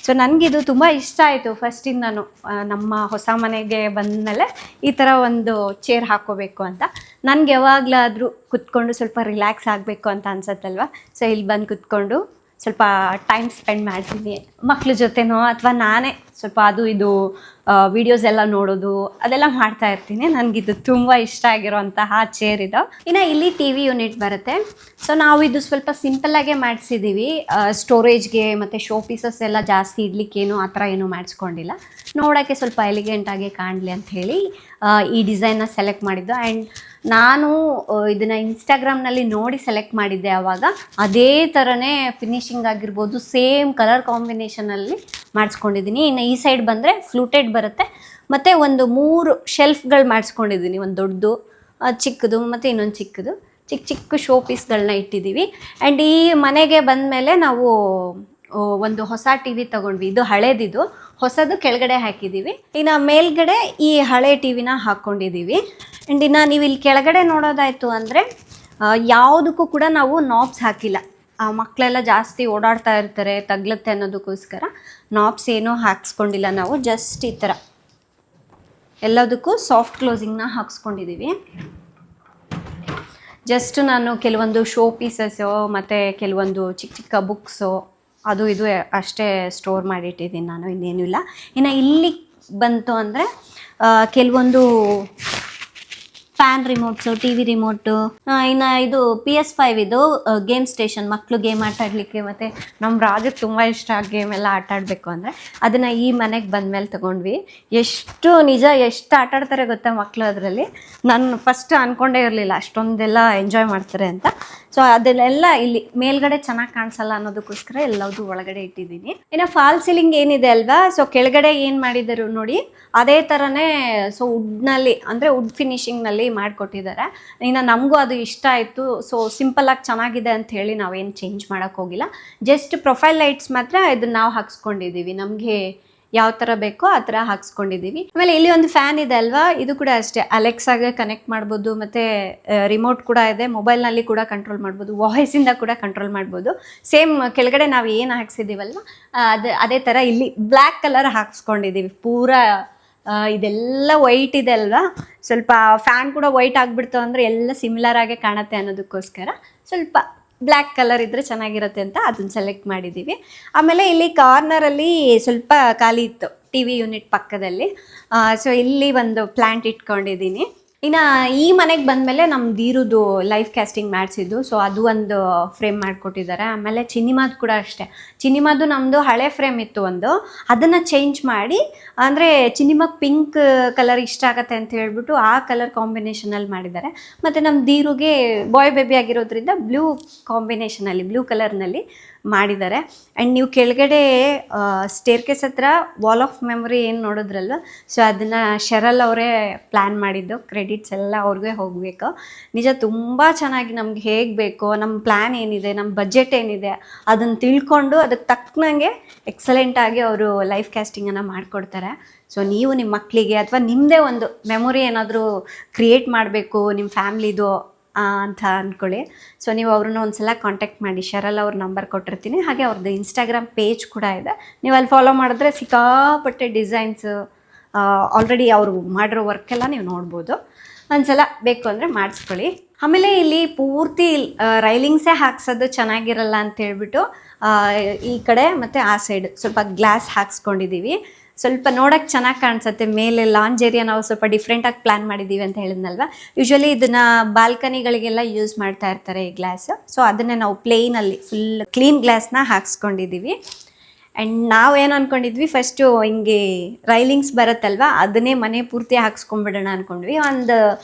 ಸೊ ನನಗಿದು ತುಂಬ ಇಷ್ಟ ಆಯಿತು ಫಸ್ಟಿಂದನೂ, ನಮ್ಮ ಹೊಸ ಮನೆಗೆ ಬಂದಮೇಲೆ ಈ ಥರ ಒಂದು ಚೇರ್ ಹಾಕ್ಕೋಬೇಕು ಅಂತ. ನನಗೆ ಯಾವಾಗಲಾದರೂ ಕುತ್ಕೊಂಡು ಸ್ವಲ್ಪ ರಿಲ್ಯಾಕ್ಸ್ ಆಗಬೇಕು ಅಂತ ಅನ್ಸತ್ತಲ್ವ, ಸೊ ಇಲ್ಲಿ ಬಂದು ಕುತ್ಕೊಂಡು ಸ್ವಲ್ಪ ಟೈಮ್ ಸ್ಪೆಂಡ್ ಮಾಡ್ತೀನಿ ಮಕ್ಳ ಜೊತೆನೋ, ಅಥವಾ ನಾನೇ ಸ್ವಲ್ಪ ಅದು ಇದು ವಿಡಿಯೋಸ್ ಎಲ್ಲ ನೋಡೋದು ಅದೆಲ್ಲ ಮಾಡ್ತಾ ಇರ್ತೀನಿ. ನನಗಿದು ತುಂಬ ಇಷ್ಟ ಆಗಿರೋಂತಹ ಚೇರ್ ಇದು. ಇನ್ನು ಇಲ್ಲಿ ಟಿ ವಿ ಯೂನಿಟ್ ಬರುತ್ತೆ. ಸೊ ನಾವು ಇದು ಸ್ವಲ್ಪ ಸಿಂಪಲ್ಲಾಗೆ ಮಾಡಿಸಿದ್ದೀವಿ. ಸ್ಟೋರೇಜ್ಗೆ ಮತ್ತು ಶೋ ಪೀಸಸ್ ಎಲ್ಲ ಜಾಸ್ತಿ ಇಡ್ಲಿಕ್ಕೇನು ಆ ಥರ ಏನೂ ಮಾಡಿಸ್ಕೊಂಡಿಲ್ಲ. ನೋಡೋಕ್ಕೆ ಸ್ವಲ್ಪ ಎಲಿಗೆಂಟಾಗಿ ಕಾಣಲಿ ಅಂತ ಹೇಳಿ ಈ ಡಿಸೈನ್ನ ಸೆಲೆಕ್ಟ್ ಮಾಡಿದ್ದು. ಆ್ಯಂಡ್ ನಾನು ಇದನ್ನು ಇನ್ಸ್ಟಾಗ್ರಾಮ್ನಲ್ಲಿ ನೋಡಿ ಸೆಲೆಕ್ಟ್ ಮಾಡಿದ್ದೆ. ಆವಾಗ ಅದೇ ಥರನೇ ಫಿನಿಶಿಂಗ್ ಆಗಿರ್ಬೋದು, ಸೇಮ್ ಕಲರ್ ಕಾಂಬಿನೇಷನಲ್ಲಿ ಮಾಡಿಸ್ಕೊಂಡಿದ್ದೀನಿ. ಇನ್ನು ಈ ಸೈಡ್ ಬಂದರೆ ಫ್ಲೂಟೆಡ್ ಬರುತ್ತೆ ಮತ್ತು ಒಂದು 3 ಶೆಲ್ಫ್ಗಳು ಮಾಡಿಸ್ಕೊಂಡಿದ್ದೀನಿ. ಒಂದು ದೊಡ್ಡದು, ಚಿಕ್ಕದು ಮತ್ತು ಇನ್ನೊಂದು ಚಿಕ್ಕದು. ಚಿಕ್ಕ ಚಿಕ್ಕ ಶೋ ಪೀಸ್ಗಳನ್ನ ಇಟ್ಟಿದ್ದೀವಿ. ಆ್ಯಂಡ್ ಈ ಮನೆಗೆ ಬಂದಮೇಲೆ ನಾವು ಒಂದು ಹೊಸ ಟಿ ವಿ ತೊಗೊಂಡ್ವಿ. ಇದು ಹಳೇದಿದು, ಹೊಸದು ಕೆಳಗಡೆ ಹಾಕಿದ್ದೀವಿ. ಇನ್ನು ಮೇಲ್ಗಡೆ ಈ ಹಳೆ ಟಿ ವಿನ ಹಾಕ್ಕೊಂಡಿದ್ದೀವಿ. ಆ್ಯಂಡ್ ಇನ್ನು ನೀವು ಇಲ್ಲಿ ಕೆಳಗಡೆ ನೋಡೋದಾಯಿತು ಅಂದರೆ ಯಾವುದಕ್ಕೂ ಕೂಡ ನಾವು ನಾಬ್ಸ್ ಹಾಕಿಲ್ಲ. ಮಕ್ಕಳೆಲ್ಲ ಜಾಸ್ತಿ ಓಡಾಡ್ತಾ ಇರ್ತಾರೆ, ತಗ್ಲತ್ತೆ ಅನ್ನೋದಕ್ಕೋಸ್ಕರ ನಾಬ್ಸ್ ಏನೂ ಹಾಕ್ಸ್ಕೊಂಡಿಲ್ಲ ನಾವು. ಜಸ್ಟ್ ಈ ಥರ ಎಲ್ಲದಕ್ಕೂ ಸಾಫ್ಟ್ ಕ್ಲೋಸಿಂಗ್ನ ಹಾಕ್ಸ್ಕೊಂಡಿದ್ದೀವಿ. ಜಸ್ಟ್ ನಾನು ಕೆಲವೊಂದು ಶೋ ಪೀಸಸ್ಸು ಮತ್ತು ಕೆಲವೊಂದು ಚಿಕ್ಕ ಚಿಕ್ಕ ಬುಕ್ಸು ಅದು ಇದು ಅಷ್ಟೇ ಸ್ಟೋರ್ ಮಾಡಿಟ್ಟಿದ್ದೀನಿ ನಾನು, ಇನ್ನೇನೂ ಇಲ್ಲ. ಇನ್ನು ಇಲ್ಲಿ ಬಂತು ಅಂದರೆ ಕೆಲವೊಂದು ಫ್ಯಾನ್ ರಿಮೋಟ್ಸು, ಟಿ ವಿ ರಿಮೋಟು, ಇನ್ನು ಇದು PS5 ಇದು ಗೇಮ್ ಸ್ಟೇಷನ್, ಮಕ್ಕಳು ಗೇಮ್ ಆಟ ಆಡಲಿಕ್ಕೆ. ಮತ್ತು ನಮ್ಮ ರಾಜಕ್ಕೆ ತುಂಬ ಇಷ್ಟ ಗೇಮ್ ಎಲ್ಲ ಆಟ ಆಡಬೇಕು ಅಂದರೆ ಅದನ್ನು ಈ ಮನೆಗೆ ಬಂದಮೇಲೆ ತೊಗೊಂಡ್ವಿ. ಎಷ್ಟು ಆಟ ಆಡ್ತಾರೆ ಗೊತ್ತಾ ಮಕ್ಕಳು ಅದರಲ್ಲಿ. ನಾನು ಫಸ್ಟ್ ಅಂದ್ಕೊಂಡೇ ಇರಲಿಲ್ಲ ಅಷ್ಟೊಂದೆಲ್ಲ ಎಂಜಾಯ್ ಮಾಡ್ತಾರೆ ಅಂತ. ಸೊ ಅದನ್ನೆಲ್ಲ ಇಲ್ಲಿ ಮೇಲ್ಗಡೆ ಚೆನ್ನಾಗಿ ಕಾಣಿಸಲ್ಲ ಅನ್ನೋದಕ್ಕೋಸ್ಕರ ಎಲ್ಲವುದು ಒಳಗಡೆ ಇಟ್ಟಿದ್ದೀನಿ. ಇನ್ನು ಫಾಲ್ ಸೀಲಿಂಗ್ ಏನಿದೆ ಅಲ್ವಾ, ಸೊ ಕೆಳಗಡೆ ಏನು ಮಾಡಿದರು ನೋಡಿ ಅದೇ ಥರನೇ. ಸೊ ವುಡ್ನಲ್ಲಿ ಅಂದರೆ ವುಡ್ ಫಿನಿಶಿಂಗ್ನಲ್ಲಿ ಮಾಡಿಕೊಟ್ಟಿದ್ದಾರೆ. ಇನ್ನು ನಮಗೂ ಅದು ಇಷ್ಟ ಆಯಿತು. ಸೊ ಸಿಂಪಲ್ಲಾಗಿ ಚೆನ್ನಾಗಿದೆ ಅಂತ ಹೇಳಿ ನಾವೇನು ಚೇಂಜ್ ಮಾಡೋಕ್ಕೆ ಹೋಗಿಲ್ಲ. ಜಸ್ಟ್ ಪ್ರೊಫೈಲ್ ಲೈಟ್ಸ್ ಮಾತ್ರ ಇದನ್ನು ನಾವು ಹಾಕ್ಸ್ಕೊಂಡಿದ್ದೀವಿ. ನಮಗೆ ಯಾವ ಥರ ಬೇಕೋ ಆ ಥರ ಹಾಕ್ಸ್ಕೊಂಡಿದ್ದೀವಿ. ಆಮೇಲೆ ಇಲ್ಲಿ ಒಂದು ಫ್ಯಾನ್ ಇದೆ ಅಲ್ವಾ, ಇದು ಕೂಡ ಅಷ್ಟೇ ಅಲೆಕ್ಸಾಗೆ ಕನೆಕ್ಟ್ ಮಾಡ್ಬೋದು. ಮತ್ತು ರಿಮೋಟ್ ಕೂಡ ಇದೆ, ಮೊಬೈಲ್ನಲ್ಲಿ ಕೂಡ ಕಂಟ್ರೋಲ್ ಮಾಡ್ಬೋದು, ವಾಯ್ಸಿಂದ ಕೂಡ ಕಂಟ್ರೋಲ್ ಮಾಡ್ಬೋದು. ಸೇಮ್ ಕೆಳಗಡೆ ನಾವು ಏನು ಹಾಕ್ಸಿದ್ದೀವಲ್ವ ಅದೇ ಥರ ಇಲ್ಲಿ ಬ್ಲ್ಯಾಕ್ ಕಲರ್ ಹಾಕ್ಸ್ಕೊಂಡಿದ್ದೀವಿ. ಪೂರಾ ಇದೆಲ್ಲ ವೈಟ್ ಇದೆ ಅಲ್ವಾ, ಸ್ವಲ್ಪ ಫ್ಯಾನ್ ಕೂಡ ವೈಟ್ ಆಗಿಬಿಡ್ತು ಅಂದರೆ ಎಲ್ಲ ಸಿಮಿಲರ್ ಆಗೇ ಕಾಣುತ್ತೆ ಅನ್ನೋದಕ್ಕೋಸ್ಕರ ಸ್ವಲ್ಪ ಬ್ಲ್ಯಾಕ್ ಕಲರ್ ಇದ್ದರೆ ಚೆನ್ನಾಗಿರುತ್ತೆ ಅಂತ ಅದನ್ನು ಸೆಲೆಕ್ಟ್ ಮಾಡಿದ್ದೀವಿ. ಆಮೇಲೆ ಇಲ್ಲಿ ಕಾರ್ನರಲ್ಲಿ ಸ್ವಲ್ಪ ಖಾಲಿ ಇತ್ತು ಟಿ ವಿ ಯೂನಿಟ್ ಪಕ್ಕದಲ್ಲಿ. ಸೊ ಇಲ್ಲಿ ಒಂದು ಪ್ಲ್ಯಾಂಟ್ ಇಟ್ಕೊಂಡಿದ್ದೀನಿ. ಇನ್ನು ಈ ಮನೆಗೆ ಬಂದಮೇಲೆ ನಮ್ಮ ದೀರುದು ಲೈಫ್ ಕ್ಯಾಸ್ಟಿಂಗ್ ಮಾಡಿಸಿದ್ದು. ಸೊ ಅದು ಒಂದು ಫ್ರೇಮ್ ಮಾಡಿಕೊಟ್ಟಿದ್ದಾರೆ. ಆಮೇಲೆ ಚಿನಿಮಾದು ಕೂಡ ಅಷ್ಟೇ. ಚಿನಿಮಾದು ನಮ್ಮದು ಹಳೆ ಫ್ರೇಮ್ ಇತ್ತು ಒಂದು, ಅದನ್ನು ಚೇಂಜ್ ಮಾಡಿ ಅಂದರೆ ಚಿನಿಮಾಗೆ ಪಿಂಕ್ ಕಲರ್ ಇಷ್ಟ ಆಗುತ್ತೆ ಅಂತ ಹೇಳ್ಬಿಟ್ಟು ಆ ಕಲರ್ ಕಾಂಬಿನೇಷನಲ್ಲಿ ಮಾಡಿದ್ದಾರೆ. ಮತ್ತು ನಮ್ಮ ದೀರುಗೆ ಬಾಯ್ ಬೇಬಿ ಆಗಿರೋದ್ರಿಂದ ಬ್ಲೂ ಕಾಂಬಿನೇಷನಲ್ಲಿ, ಬ್ಲೂ ಕಲರ್ನಲ್ಲಿ ಮಾಡಿದ್ದಾರೆ. ಆ್ಯಂಡ್ ನೀವು ಕೆಳಗಡೆ ಸ್ಟೇರ್ಕೇಸ್ ಹತ್ರ ವಾಲ್ ಆಫ್ ಮೆಮೊರಿ ಏನು ನೋಡಿದ್ರಲ್ವ, ಸೊ ಅದನ್ನು ಶರಲ್ ಅವರೇ ಪ್ಲ್ಯಾನ್ ಮಾಡಿದ್ದು. ಕ್ರೆಡಿಟ್ಸ್ ಎಲ್ಲ ಅವ್ರಿಗೆ ಹೋಗಬೇಕು. ನಿಜ ತುಂಬ ಚೆನ್ನಾಗಿ ನಮ್ಗೆ ಹೇಗೆ ಬೇಕೋ, ನಮ್ಮ ಪ್ಲ್ಯಾನ್ ಏನಿದೆ, ನಮ್ಮ ಬಜೆಟ್ ಏನಿದೆ ಅದನ್ನು ತಿಳ್ಕೊಂಡು ಅದಕ್ಕೆ ತಕ್ಕನಂಗೆ ಎಕ್ಸಲೆಂಟಾಗಿ ಅವರು ಲೈಫ್ ಕ್ಯಾಸ್ಟಿಂಗನ್ನು ಮಾಡಿಕೊಡ್ತಾರೆ. ಸೊ ನೀವು ನಿಮ್ಮ ಮಕ್ಕಳಿಗೆ ಅಥವಾ ನಿಮ್ಮದೇ ಒಂದು ಮೆಮೊರಿ ಏನಾದರೂ ಕ್ರಿಯೇಟ್ ಮಾಡಬೇಕು ನಿಮ್ಮ ಫ್ಯಾಮ್ಲಿದು ಅಂತ ಅಂದ್ಕೊಳ್ಳಿ. ಸೊ ನೀವು ಅವ್ರನ್ನ ಒಂದು ಸಲ ಕಾಂಟ್ಯಾಕ್ಟ್ ಮಾಡಿ. ಶರಲ್ ಅವ್ರ ನಂಬರ್ ಕೊಟ್ಟಿರ್ತೀನಿ. ಹಾಗೆ ಅವ್ರದ್ದು ಇನ್ಸ್ಟಾಗ್ರಾಮ್ ಪೇಜ್ ಕೂಡ ಇದೆ. ನೀವು ಅಲ್ಲಿ ಫಾಲೋ ಮಾಡಿದ್ರೆ ಸಿಕ್ಕಾಪಟ್ಟೆ ಡಿಸೈನ್ಸ್ ಆಲ್ರೆಡಿ ಅವರು ಮಾಡಿರೋ ವರ್ಕೆಲ್ಲ ನೀವು ನೋಡ್ಬೋದು. ಒಂದ್ಸಲ ಬೇಕು ಅಂದರೆ ಮಾಡಿಸ್ಕೊಳ್ಳಿ. ಆಮೇಲೆ ಇಲ್ಲಿ ಪೂರ್ತಿ ರೈಲಿಂಗ್ಸೇ ಹಾಕ್ಸೋದು ಚೆನ್ನಾಗಿರಲ್ಲ ಅಂತ ಹೇಳ್ಬಿಟ್ಟು ಈ ಕಡೆ ಮತ್ತು ಆ ಸೈಡ್ ಸ್ವಲ್ಪ ಗ್ಲಾಸ್ ಹಾಕ್ಸ್ಕೊಂಡಿದ್ದೀವಿ. ಸ್ವಲ್ಪ ನೋಡೋಕ್ಕೆ ಚೆನ್ನಾಗಿ ಕಾಣಿಸುತ್ತೆ. ಮೇಲೆ ಲಾಂಜ್ ಏರಿಯಾ ನಾವು ಸ್ವಲ್ಪ ಡಿಫ್ರೆಂಟಾಗಿ ಪ್ಲ್ಯಾನ್ ಮಾಡಿದ್ದೀವಿ ಅಂತ ಹೇಳಿದ್ನಲ್ವ. ಯೂಶ್ವಲಿ ಇದನ್ನು ಬಾಲ್ಕನಿಗಳಿಗೆಲ್ಲ ಯೂಸ್ ಮಾಡ್ತಾ ಇರ್ತಾರೆ ಈ ಗ್ಲಾಸ್. ಸೊ ಅದನ್ನೇ ನಾವು ಪ್ಲೇನಲ್ಲಿ ಫುಲ್ ಕ್ಲೀನ್ ಗ್ಲಾಸ್ನ ಹಾಕ್ಸ್ಕೊಂಡಿದ್ದೀವಿ. ಆ್ಯಂಡ್ ನಾವೇನು ಅಂದ್ಕೊಂಡಿದ್ವಿ, ಫಸ್ಟು ಹಿಂಗೆ ರೈಲಿಂಗ್ಸ್ ಬರುತ್ತಲ್ವ ಅದನ್ನೇ ಮನೆ ಪೂರ್ತಿ ಹಾಕ್ಸ್ಕೊಂಡ್ಬಿಡೋಣ ಅಂದ್ಕೊಂಡ್ವಿ. ಒಂದು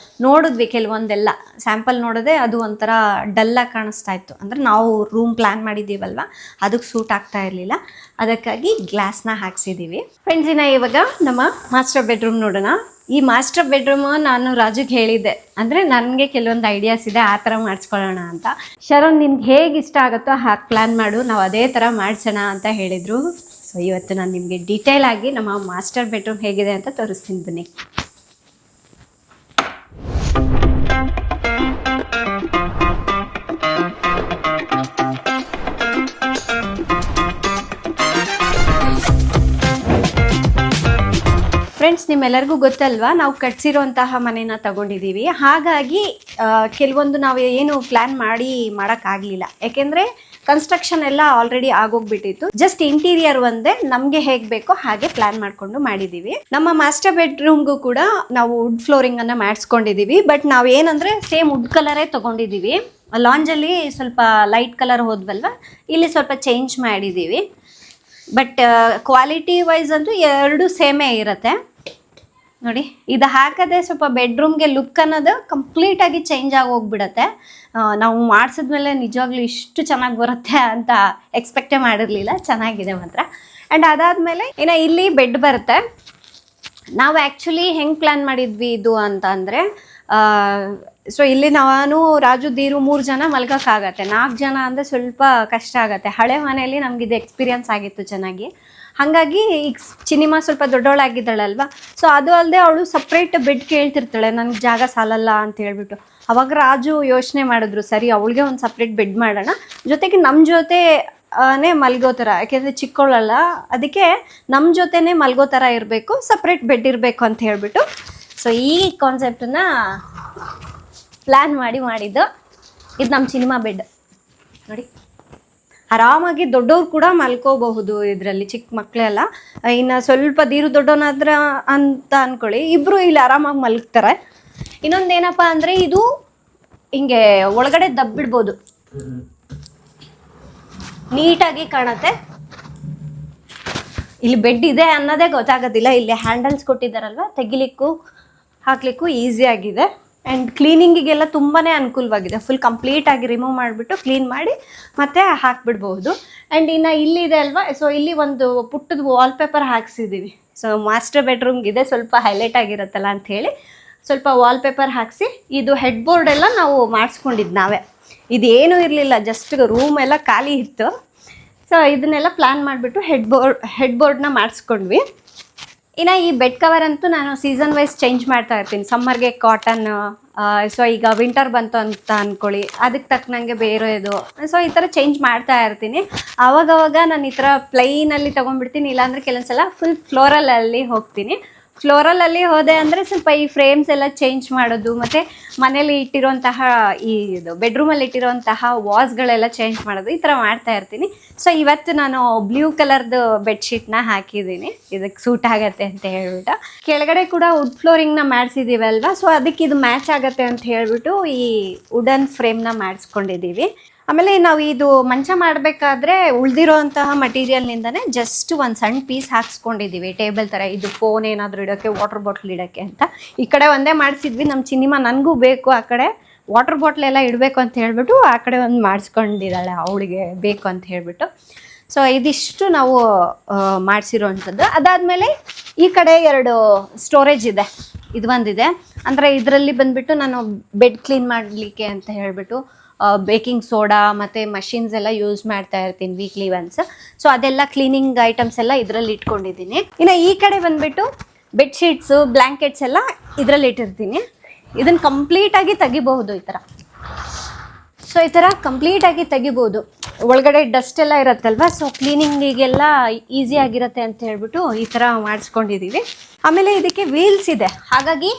ನೋಡಿದ್ವಿ ಕೆಲವೊಂದೆಲ್ಲ ಸ್ಯಾಂಪಲ್ ನೋಡಿದೆ, ಅದು ಒಂಥರ ಡಲ್ಲಾಗಿ ಕಾಣಿಸ್ತಾ ಇತ್ತು. ಅಂದರೆ ನಾವು ರೂಮ್ ಪ್ಲ್ಯಾನ್ ಮಾಡಿದ್ದೀವಲ್ವ ಅದಕ್ಕೆ ಸೂಟ್ ಆಗ್ತಾ ಇರಲಿಲ್ಲ. ಅದಕ್ಕಾಗಿ ಗ್ಲಾಸ್ನ ಹಾಕ್ಸಿದ್ದೀವಿ. ಫ್ರೆಂಡ್ಸ್, ಇವಾಗ ನಮ್ಮ ಮಾಸ್ಟರ್ ಬೆಡ್ರೂಮ್ ನೋಡೋಣ. ಈ ಮಾಸ್ಟರ್ ಬೆಡ್ರೂಮ್ ನಾನು ರಾಜುಗೆ ಹೇಳಿದ್ದೆ, ಅಂದರೆ ನನಗೆ ಕೆಲವೊಂದು ಐಡಿಯಾಸ್ ಇದೆ ಆ ಥರ ಮಾಡಿಸ್ಕೊಳ್ಳೋಣ ಅಂತ. ಶರಣ್, ನಿನ್ಗೆ ಹೇಗೆ ಇಷ್ಟ ಆಗುತ್ತೋ ಹಾಗೆ ಪ್ಲ್ಯಾನ್ ಮಾಡು, ನಾವು ಅದೇ ಥರ ಮಾಡಿಸೋಣ ಅಂತ ಹೇಳಿದರು. ಸೊ ಇವತ್ತು ನಾನು ನಿಮಗೆ ಡೀಟೇಲ್ ಆಗಿ ನಮ್ಮ ಮಾಸ್ಟರ್ ಬೆಡ್ರೂಮ್ ಹೇಗಿದೆ ಅಂತ ತೋರಿಸ್ತೀನಿ ಬನ್ನಿ. ಫ್ರೆಂಡ್ಸ್, ನಿಮ್ಮೆಲ್ಲರಿಗೂ ಗೊತ್ತಲ್ವಾ ನಾವು ಕಟ್ಸಿರೋಂತಹ ಮನೇನ ತಗೊಂಡಿದ್ದೀವಿ. ಹಾಗಾಗಿ ಕೆಲವೊಂದು ನಾವು ಏನು ಪ್ಲ್ಯಾನ್ ಮಾಡೋಕ್ಕಾಗಲಿಲ್ಲ. ಯಾಕೆಂದರೆ ಕನ್ಸ್ಟ್ರಕ್ಷನ್ ಎಲ್ಲ ಆಲ್ರೆಡಿ ಆಗೋಗ್ಬಿಟ್ಟಿತ್ತು. ಜಸ್ಟ್ ಇಂಟೀರಿಯರ್ ಒಂದೇ ನಮಗೆ ಹೇಗೆ ಬೇಕೋ ಹಾಗೆ ಪ್ಲಾನ್ ಮಾಡ್ಕೊಂಡು ಮಾಡಿದೀವಿ. ನಮ್ಮ ಮಾಸ್ಟರ್ ಬೆಡ್ರೂಮ್ಗೂ ಕೂಡ ನಾವು ವುಡ್ ಫ್ಲೋರಿಂಗ್ ಅನ್ನ ಮಾಡಿಸ್ಕೊಂಡಿದೀವಿ. ಬಟ್ ನಾವು ಏನಂದ್ರೆ ಸೇಮ್ ವುಡ್ ಕಲರೇ ತಗೊಂಡಿದೀವಿ. ಲಾಂಜಲ್ಲಿ ಸ್ವಲ್ಪ ಲೈಟ್ ಕಲರ್ ಹೋದ್ವಲ್ವ, ಇಲ್ಲಿ ಸ್ವಲ್ಪ ಚೇಂಜ್ ಮಾಡಿದೀವಿ. ಬಟ್ ಕ್ವಾಲಿಟಿ ವೈಸ್ ಅಂತೂ ಎರಡು ಸೇಮೇ ಇರುತ್ತೆ ನೋಡಿ. ಇದು ಹಾಕದೆ ಸ್ವಲ್ಪ ಬೆಡ್ರೂಮ್ಗೆ ಲುಕ್ ಅನ್ನೋದು ಕಂಪ್ಲೀಟಾಗಿ ಚೇಂಜ್ ಆಗಿ ಹೋಗ್ಬಿಡತ್ತೆ. ನಾವು ಮಾಡಿಸಿದ್ಮೇಲೆ ನಿಜವಾಗ್ಲೂ ಇಷ್ಟು ಚೆನ್ನಾಗಿ ಬರುತ್ತೆ ಅಂತ ಎಕ್ಸ್ಪೆಕ್ಟೇ ಮಾಡಿರಲಿಲ್ಲ. ಚೆನ್ನಾಗಿದೆ ಮಾತ್ರ. ಆ್ಯಂಡ್ ಅದಾದಮೇಲೆ ಇನ್ನು ಇಲ್ಲಿ ಬೆಡ್ ಬರುತ್ತೆ. ನಾವು ಆ್ಯಕ್ಚುಲಿ ಹೆಂಗೆ ಪ್ಲ್ಯಾನ್ ಮಾಡಿದ್ವಿ ಇದು ಅಂತ ಅಂದರೆ, ಸೊ ಇಲ್ಲಿ ನಾನು ರಾಜು ದೀರು 3 ಜನ ಮಲ್ಗೋಕ್ಕಾಗತ್ತೆ. 4 ಜನ ಅಂದರೆ ಸ್ವಲ್ಪ ಕಷ್ಟ ಆಗುತ್ತೆ. ಹಳೆ ಮನೆಯಲ್ಲಿ ನಮಗಿದು ಎಕ್ಸ್ಪೀರಿಯನ್ಸ್ ಆಗಿತ್ತು ಚೆನ್ನಾಗಿ. ಹಾಗಾಗಿ ಈಗ ಚಿನಿಮಾ ಸ್ವಲ್ಪ ದೊಡ್ಡವಳಾಗಿದ್ದಾಳಲ್ವ, ಸೊ ಅದು ಅಲ್ಲದೆ ಅವಳು ಸಪ್ರೇಟ್ ಬೆಡ್ ಕೇಳ್ತಿರ್ತಾಳೆ, ನನಗೆ ಜಾಗ ಸಾಲಲ್ಲ ಅಂತ ಹೇಳ್ಬಿಟ್ಟು. ಅವಾಗ ರಾಜು ಯೋಚನೆ ಮಾಡಿದ್ರು, ಸರಿ ಅವಳಿಗೆ ಒಂದು ಸಪ್ರೇಟ್ ಬೆಡ್ ಮಾಡೋಣ, ಜೊತೆಗೆ ನಮ್ಮ ಜೊತೆನೇ ಮಲ್ಗೋ ಥರ, ಯಾಕೆಂದರೆ ಚಿಕ್ಕವಳಲ್ಲ, ಅದಕ್ಕೆ ನಮ್ಮ ಜೊತೆನೇ ಮಲ್ಗೋ ಥರ ಇರಬೇಕು, ಸಪ್ರೇಟ್ ಬೆಡ್ ಇರಬೇಕು ಅಂತ ಹೇಳ್ಬಿಟ್ಟು ಸೊ ಈ ಕಾನ್ಸೆಪ್ಟನ್ನ ಪ್ಲ್ಯಾನ್ ಮಾಡಿದ್ದು. ಇದು ನಮ್ಮ ಸಿನಿಮಾ ಬೆಡ್ ನೋಡಿ. ಆರಾಮಾಗಿ ದೊಡ್ಡವ್ರು ಕೂಡ ಮಲ್ಕೋಬಹುದು ಇದರಲ್ಲಿ, ಚಿಕ್ಕ ಮಕ್ಕಳೆಲ್ಲ. ಇನ್ನು ಸ್ವಲ್ಪ ದೀರು ದೊಡ್ಡವನಾದ್ರ ಅಂತ ಅಂದ್ಕೊಳ್ಳಿ, ಇಬ್ಬರು ಇಲ್ಲಿ ಆರಾಮಾಗಿ ಮಲ್ಗ್ತಾರೆ. ಇನ್ನೊಂದೇನಪ್ಪ ಅಂದರೆ ಇದು ಹಿಂಗೆ ಒಳಗಡೆ ದಬ್ಬಿಡ್ಬೋದು, ನೀಟಾಗಿ ಕಾಣುತ್ತೆ. ಇಲ್ಲಿ ಬೆಡ್ ಇದೆ ಅನ್ನೋದೇ ಗೊತ್ತಾಗೋದಿಲ್ಲ. ಇಲ್ಲಿ ಹ್ಯಾಂಡಲ್ಸ್ ಕೊಟ್ಟಿದ್ದಾರಲ್ವ, ತೆಗಿಲಿಕ್ಕೂ ಹಾಕ್ಲಿಕ್ಕೂ ಈಸಿ ಆಗಿದೆ. ಆ್ಯಂಡ್ ಕ್ಲೀನಿಂಗಿಗೆಲ್ಲ ತುಂಬಾ ಅನುಕೂಲವಾಗಿದೆ. ಫುಲ್ ಕಂಪ್ಲೀಟಾಗಿ ರಿಮೂವ್ ಮಾಡಿಬಿಟ್ಟು ಕ್ಲೀನ್ ಮಾಡಿ ಮತ್ತೆ ಹಾಕಿಬಿಡ್ಬೋದು. ಆ್ಯಂಡ್ ಇನ್ನು ಇಲ್ಲಿದೆ ಅಲ್ವಾ, ಸೊ ಇಲ್ಲಿ ಒಂದು ಪುಟ್ಟದ ವಾಲ್ಪೇಪರ್ ಹಾಕ್ಸಿದ್ದೀವಿ. ಸೊ ಮಾಸ್ಟರ್ ಬೆಡ್ರೂಮ್ಗಿದೆ, ಸ್ವಲ್ಪ ಹೈಲೈಟ್ ಆಗಿರುತ್ತಲ್ಲ ಅಂಥೇಳಿ ಸ್ವಲ್ಪ ವಾಲ್ಪೇಪರ್ ಹಾಕಿಸಿ. ಇದು ಹೆಡ್ ಬೋರ್ಡ್ ಎಲ್ಲ ನಾವು ಮಾಡಿಸ್ಕೊಂಡಿದ್ದು ನಾವೇ. ಇದೇನೂ ಇರಲಿಲ್ಲ, ಜಸ್ಟ್ ರೂಮ್ ಎಲ್ಲ ಖಾಲಿ ಇತ್ತು. ಸೊ ಇದನ್ನೆಲ್ಲ ಪ್ಲ್ಯಾನ್ ಮಾಡಿಬಿಟ್ಟು ಹೆಡ್ ಬೋರ್ಡ್ನ ಮಾಡಿಸ್ಕೊಂಡ್ವಿ. ಇನ್ನು ಈ ಬೆಡ್ ಕವರ್ ಅಂತೂ ನಾನು ಸೀಸನ್ ವೈಸ್ ಚೇಂಜ್ ಮಾಡ್ತಾ ಇರ್ತೀನಿ. ಸಮ್ಮರ್ಗೆ ಕಾಟನ್, ಸೊ ಈಗ ವಿಂಟರ್ ಬಂತು ಅಂತ ಅಂದ್ಕೊಳ್ಳಿ, ಅದಕ್ಕೆ ತಕ್ಕನಂಗೆ ಬೇರೆದು, ಸೊ ಈ ಥರ ಚೇಂಜ್ ಮಾಡ್ತಾ ಇರ್ತೀನಿ. ಆವಾಗವಾಗ ನಾನು ಈ ಥರ ಪ್ಲೈನಲ್ಲಿ ತೊಗೊಂಡ್ಬಿಡ್ತೀನಿ, ಇಲ್ಲಾಂದರೆ ಕೆಲವೊಂದು ಸಲ ಫುಲ್ ಫ್ಲೋರಲಲ್ಲಿ ಹೋಗ್ತೀನಿ. ಫ್ಲೋರಲಲ್ಲಿ ಹೋದೆ ಅಂದರೆ ಸ್ವಲ್ಪ ಈ ಫ್ರೇಮ್ಸ್ ಎಲ್ಲ ಚೇಂಜ್ ಮಾಡೋದು, ಮತ್ತು ಮನೇಲಿ ಇಟ್ಟಿರೋಂತಹ ಈ ಇದು ಬೆಡ್ರೂಮಲ್ಲಿ ಇಟ್ಟಿರೋಂತಹ ವಾಸ್ಗಳೆಲ್ಲ ಚೇಂಜ್ ಮಾಡೋದು, ಈ ಥರ ಮಾಡ್ತಾ ಇರ್ತೀನಿ. ಸೊ ಇವತ್ತು ನಾನು ಬ್ಲೂ ಕಲರ್ದು ಬೆಡ್ಶೀಟ್ನ ಹಾಕಿದ್ದೀನಿ, ಇದಕ್ಕೆ ಸೂಟ್ ಆಗುತ್ತೆ ಅಂತ ಹೇಳ್ಬಿಟ್ಟು. ಕೆಳಗಡೆ ಕೂಡ ವುಡ್ ಫ್ಲೋರಿಂಗ್ನ ಮಾಡಿಸಿದ್ದೀವಲ್ವ, ಸೊ ಅದಕ್ಕೆ ಇದು ಮ್ಯಾಚ್ ಆಗುತ್ತೆ ಅಂತ ಹೇಳ್ಬಿಟ್ಟು ಈ ವುಡನ್ ಫ್ರೇಮ್ನ ಮಾಡಿಸ್ಕೊಂಡಿದ್ದೀವಿ. ಆಮೇಲೆ ನಾವು ಇದು ಮಂಚ ಮಾಡಬೇಕಾದ್ರೆ ಉಳಿದಿರೋಂತಹ ಮಟೀರಿಯಲ್ನಿಂದನೇ ಜಸ್ಟ್ ಒಂದು ಸಣ್ಣ ಪೀಸ್ ಹಾಕ್ಸ್ಕೊಂಡಿದ್ದೀವಿ, ಟೇಬಲ್ ಥರ. ಇದು ಫೋನ್ ಏನಾದರೂ ಇಡೋಕ್ಕೆ, ವಾಟರ್ ಬಾಟ್ಲ್ ಇಡೋಕ್ಕೆ ಅಂತ. ಈ ಕಡೆ ಒಂದೇ ಮಾಡಿಸಿದ್ವಿ, ನಮ್ಮ ಚಿನಿಮಾ ನನಗೂ ಬೇಕು ಆ ಕಡೆ ವಾಟರ್ ಬಾಟ್ಲೆಲ್ಲ ಇಡಬೇಕು ಅಂತ ಹೇಳ್ಬಿಟ್ಟು ಆ ಕಡೆ ಒಂದು ಮಾಡಿಸ್ಕೊಂಡಿದ್ದಾಳೆ, ಅವಳಿಗೆ ಬೇಕು ಅಂತ ಹೇಳ್ಬಿಟ್ಟು. ಸೊ ಇದಿಷ್ಟು ನಾವು ಮಾಡಿಸಿರೋವಂಥದ್ದು. ಅದಾದಮೇಲೆ ಈ ಕಡೆ 2 ಸ್ಟೋರೇಜ್ ಇದೆ. ಇದು ಒಂದಿದೆ, ಅಂದರೆ ಇದರಲ್ಲಿ ಬಂದುಬಿಟ್ಟು ನಾನು ಬೆಡ್ ಕ್ಲೀನ್ ಮಾಡಲಿಕ್ಕೆ ಅಂತ ಹೇಳ್ಬಿಟ್ಟು ಬೇಕಿಂಗ್ ಸೋಡಾ ಮತ್ತು ಮಷಿನ್ಸ್ ಎಲ್ಲ ಯೂಸ್ ಮಾಡ್ತಾ ಇರ್ತೀನಿ ವೀಕ್ಲಿ ಒನ್ಸ್. ಸೊ ಅದೆಲ್ಲ ಕ್ಲೀನಿಂಗ್ ಐಟಮ್ಸ್ ಎಲ್ಲ ಇದರಲ್ಲಿ ಇಟ್ಕೊಂಡಿದ್ದೀನಿ. ಇನ್ನು ಈ ಕಡೆ ಬಂದುಬಿಟ್ಟು ಬೆಡ್ಶೀಟ್ಸು, ಬ್ಲ್ಯಾಂಕೆಟ್ಸ್ ಎಲ್ಲ ಇದರಲ್ಲಿ ಇಟ್ಟಿರ್ತೀನಿ. ಇದನ್ನು ಕಂಪ್ಲೀಟಾಗಿ ತೆಗಿಬಹುದು ಈ ಥರ. ಸೊ ಈ ಥರ ಕಂಪ್ಲೀಟಾಗಿ ತೆಗಿಬೋದು, ಒಳಗಡೆ ಡಸ್ಟ್ ಎಲ್ಲ ಇರುತ್ತಲ್ವ, ಸೊ ಕ್ಲೀನಿಂಗಿಗೆಲ್ಲ ಈಸಿ ಆಗಿರುತ್ತೆ ಅಂತ ಹೇಳ್ಬಿಟ್ಟು ಈ ಥರ ಮಾಡಿಸ್ಕೊಂಡಿದ್ದೀವಿ. ಆಮೇಲೆ ಇದಕ್ಕೆ ವೀಲ್ಸ್ ಇದೆ, ಹಾಗಾಗಿ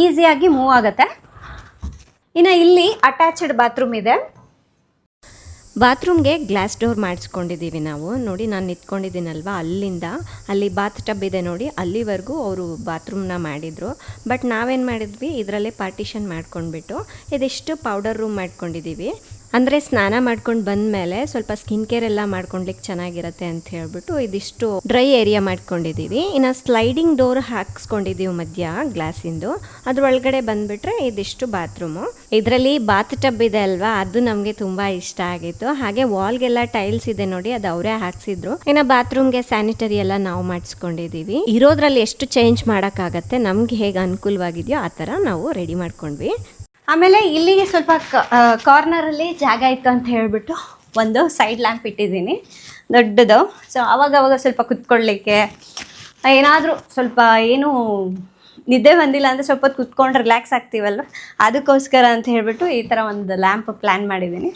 ಈಸಿಯಾಗಿ ಮೂವ್ ಆಗುತ್ತೆ. ಇನ್ನು ಇಲ್ಲಿ ಅಟ್ಯಾಚ್ಡ್ ಬಾತ್ರೂಮ್ ಇದೆ. ಬಾತ್ರೂಮ್ಗೆ ಗ್ಲಾಸ್ ಡೋರ್ ಮಾಡಿಸ್ಕೊಂಡಿದ್ದೀವಿ ನಾವು. ನೋಡಿ, ನಾನು ನಿಂತ್ಕೊಂಡಿದ್ದೀನಲ್ವ, ಅಲ್ಲಿಂದ ಅಲ್ಲಿ ಬಾತ್ ಟಬ್ ಇದೆ ನೋಡಿ, ಅಲ್ಲಿವರೆಗೂ ಅವರು ಬಾತ್ರೂಮ್ನ ಮಾಡಿದರು. ಬಟ್ ನಾವೇನು ಮಾಡಿದ್ವಿ, ಇದರಲ್ಲೇ ಪಾರ್ಟಿಷನ್ ಮಾಡ್ಕೊಂಡ್ಬಿಟ್ಟು ಇದಿಷ್ಟು ಪೌಡರ್ ರೂಮ್ ಮಾಡ್ಕೊಂಡಿದ್ದೀವಿ. ಅಂದರೆ ಸ್ನಾನ ಮಾಡ್ಕೊಂಡು ಬಂದಮೇಲೆ ಸ್ವಲ್ಪ ಸ್ಕಿನ್ ಕೇರ್ ಎಲ್ಲ ಮಾಡ್ಕೊಳ್ಲಿಕ್ಕೆ ಚೆನ್ನಾಗಿರುತ್ತೆ ಅಂತ ಹೇಳ್ಬಿಟ್ಟು ಇದಿಷ್ಟು ಡ್ರೈ ಏರಿಯಾ ಮಾಡ್ಕೊಂಡಿದ್ದೀವಿ. ಇನ್ನು ಸ್ಲೈಡಿಂಗ್ ಡೋರ್ ಹಾಕ್ಸ್ಕೊಂಡಿದ್ದೀವಿ ಮಧ್ಯ ಗ್ಲಾಸಿಂದು, ಅದ್ರೊಳಗಡೆ ಬಂದುಬಿಟ್ರೆ ಇದಿಷ್ಟು ಬಾತ್ರೂಮು. ಇದರಲ್ಲಿ ಬಾತ್ ಟಬ್ ಇದೆ ಅಲ್ವಾ, ಅದು ನಮಗೆ ತುಂಬ ಇಷ್ಟ ಆಗಿತ್ತು. ಹಾಗೆ ವಾಲ್ಗೆಲ್ಲ ಟೈಲ್ಸ್ ಇದೆ ನೋಡಿ, ಅದು ಅವರೇ ಹಾಕ್ಸಿದ್ರು. ಇನ್ನು ಬಾತ್ರೂಮ್ಗೆ ಸ್ಯಾನಿಟರಿ ಎಲ್ಲ ನಾವು ಮಾಡಿಸ್ಕೊಂಡಿದ್ದೀವಿ. ಇರೋದ್ರಲ್ಲಿ ಎಷ್ಟು ಚೇಂಜ್ ಮಾಡೋಕ್ಕಾಗತ್ತೆ, ನಮ್ಗೆ ಹೇಗೆ ಅನುಕೂಲವಾಗಿದೆಯೋ ಆ ಥರ ನಾವು ರೆಡಿ ಮಾಡ್ಕೊಂಡ್ವಿ. ಆಮೇಲೆ ಇಲ್ಲಿಗೆ ಸ್ವಲ್ಪ ಕಾರ್ನರಲ್ಲಿ ಜಾಗ ಇತ್ತು ಅಂತ ಹೇಳ್ಬಿಟ್ಟು ಒಂದು ಸೈಡ್ ಲ್ಯಾಂಪ್ ಇಟ್ಟಿದ್ದೀನಿ ದೊಡ್ಡದು. ಸೊ ಅವಾಗವಾಗ ಸ್ವಲ್ಪ ಕುತ್ಕೊಳ್ಳಿಕ್ಕೆ, ಏನಾದರೂ ಸ್ವಲ್ಪ ಏನು ನಿದ್ದೆ ಬಂದಿಲ್ಲ ಅಂದರೆ ಸ್ವಲ್ಪ ಹೊತ್ತು ಕುತ್ಕೊಂಡು ರಿಲ್ಯಾಕ್ಸ್ ಆಗ್ತೀವಲ್ವ, ಅದಕ್ಕೋಸ್ಕರ ಅಂತ ಹೇಳ್ಬಿಟ್ಟು ಈ ಥರ ಒಂದು ಲ್ಯಾಂಪ್ ಪ್ಲ್ಯಾನ್ ಮಾಡಿದ್ದೀನಿ.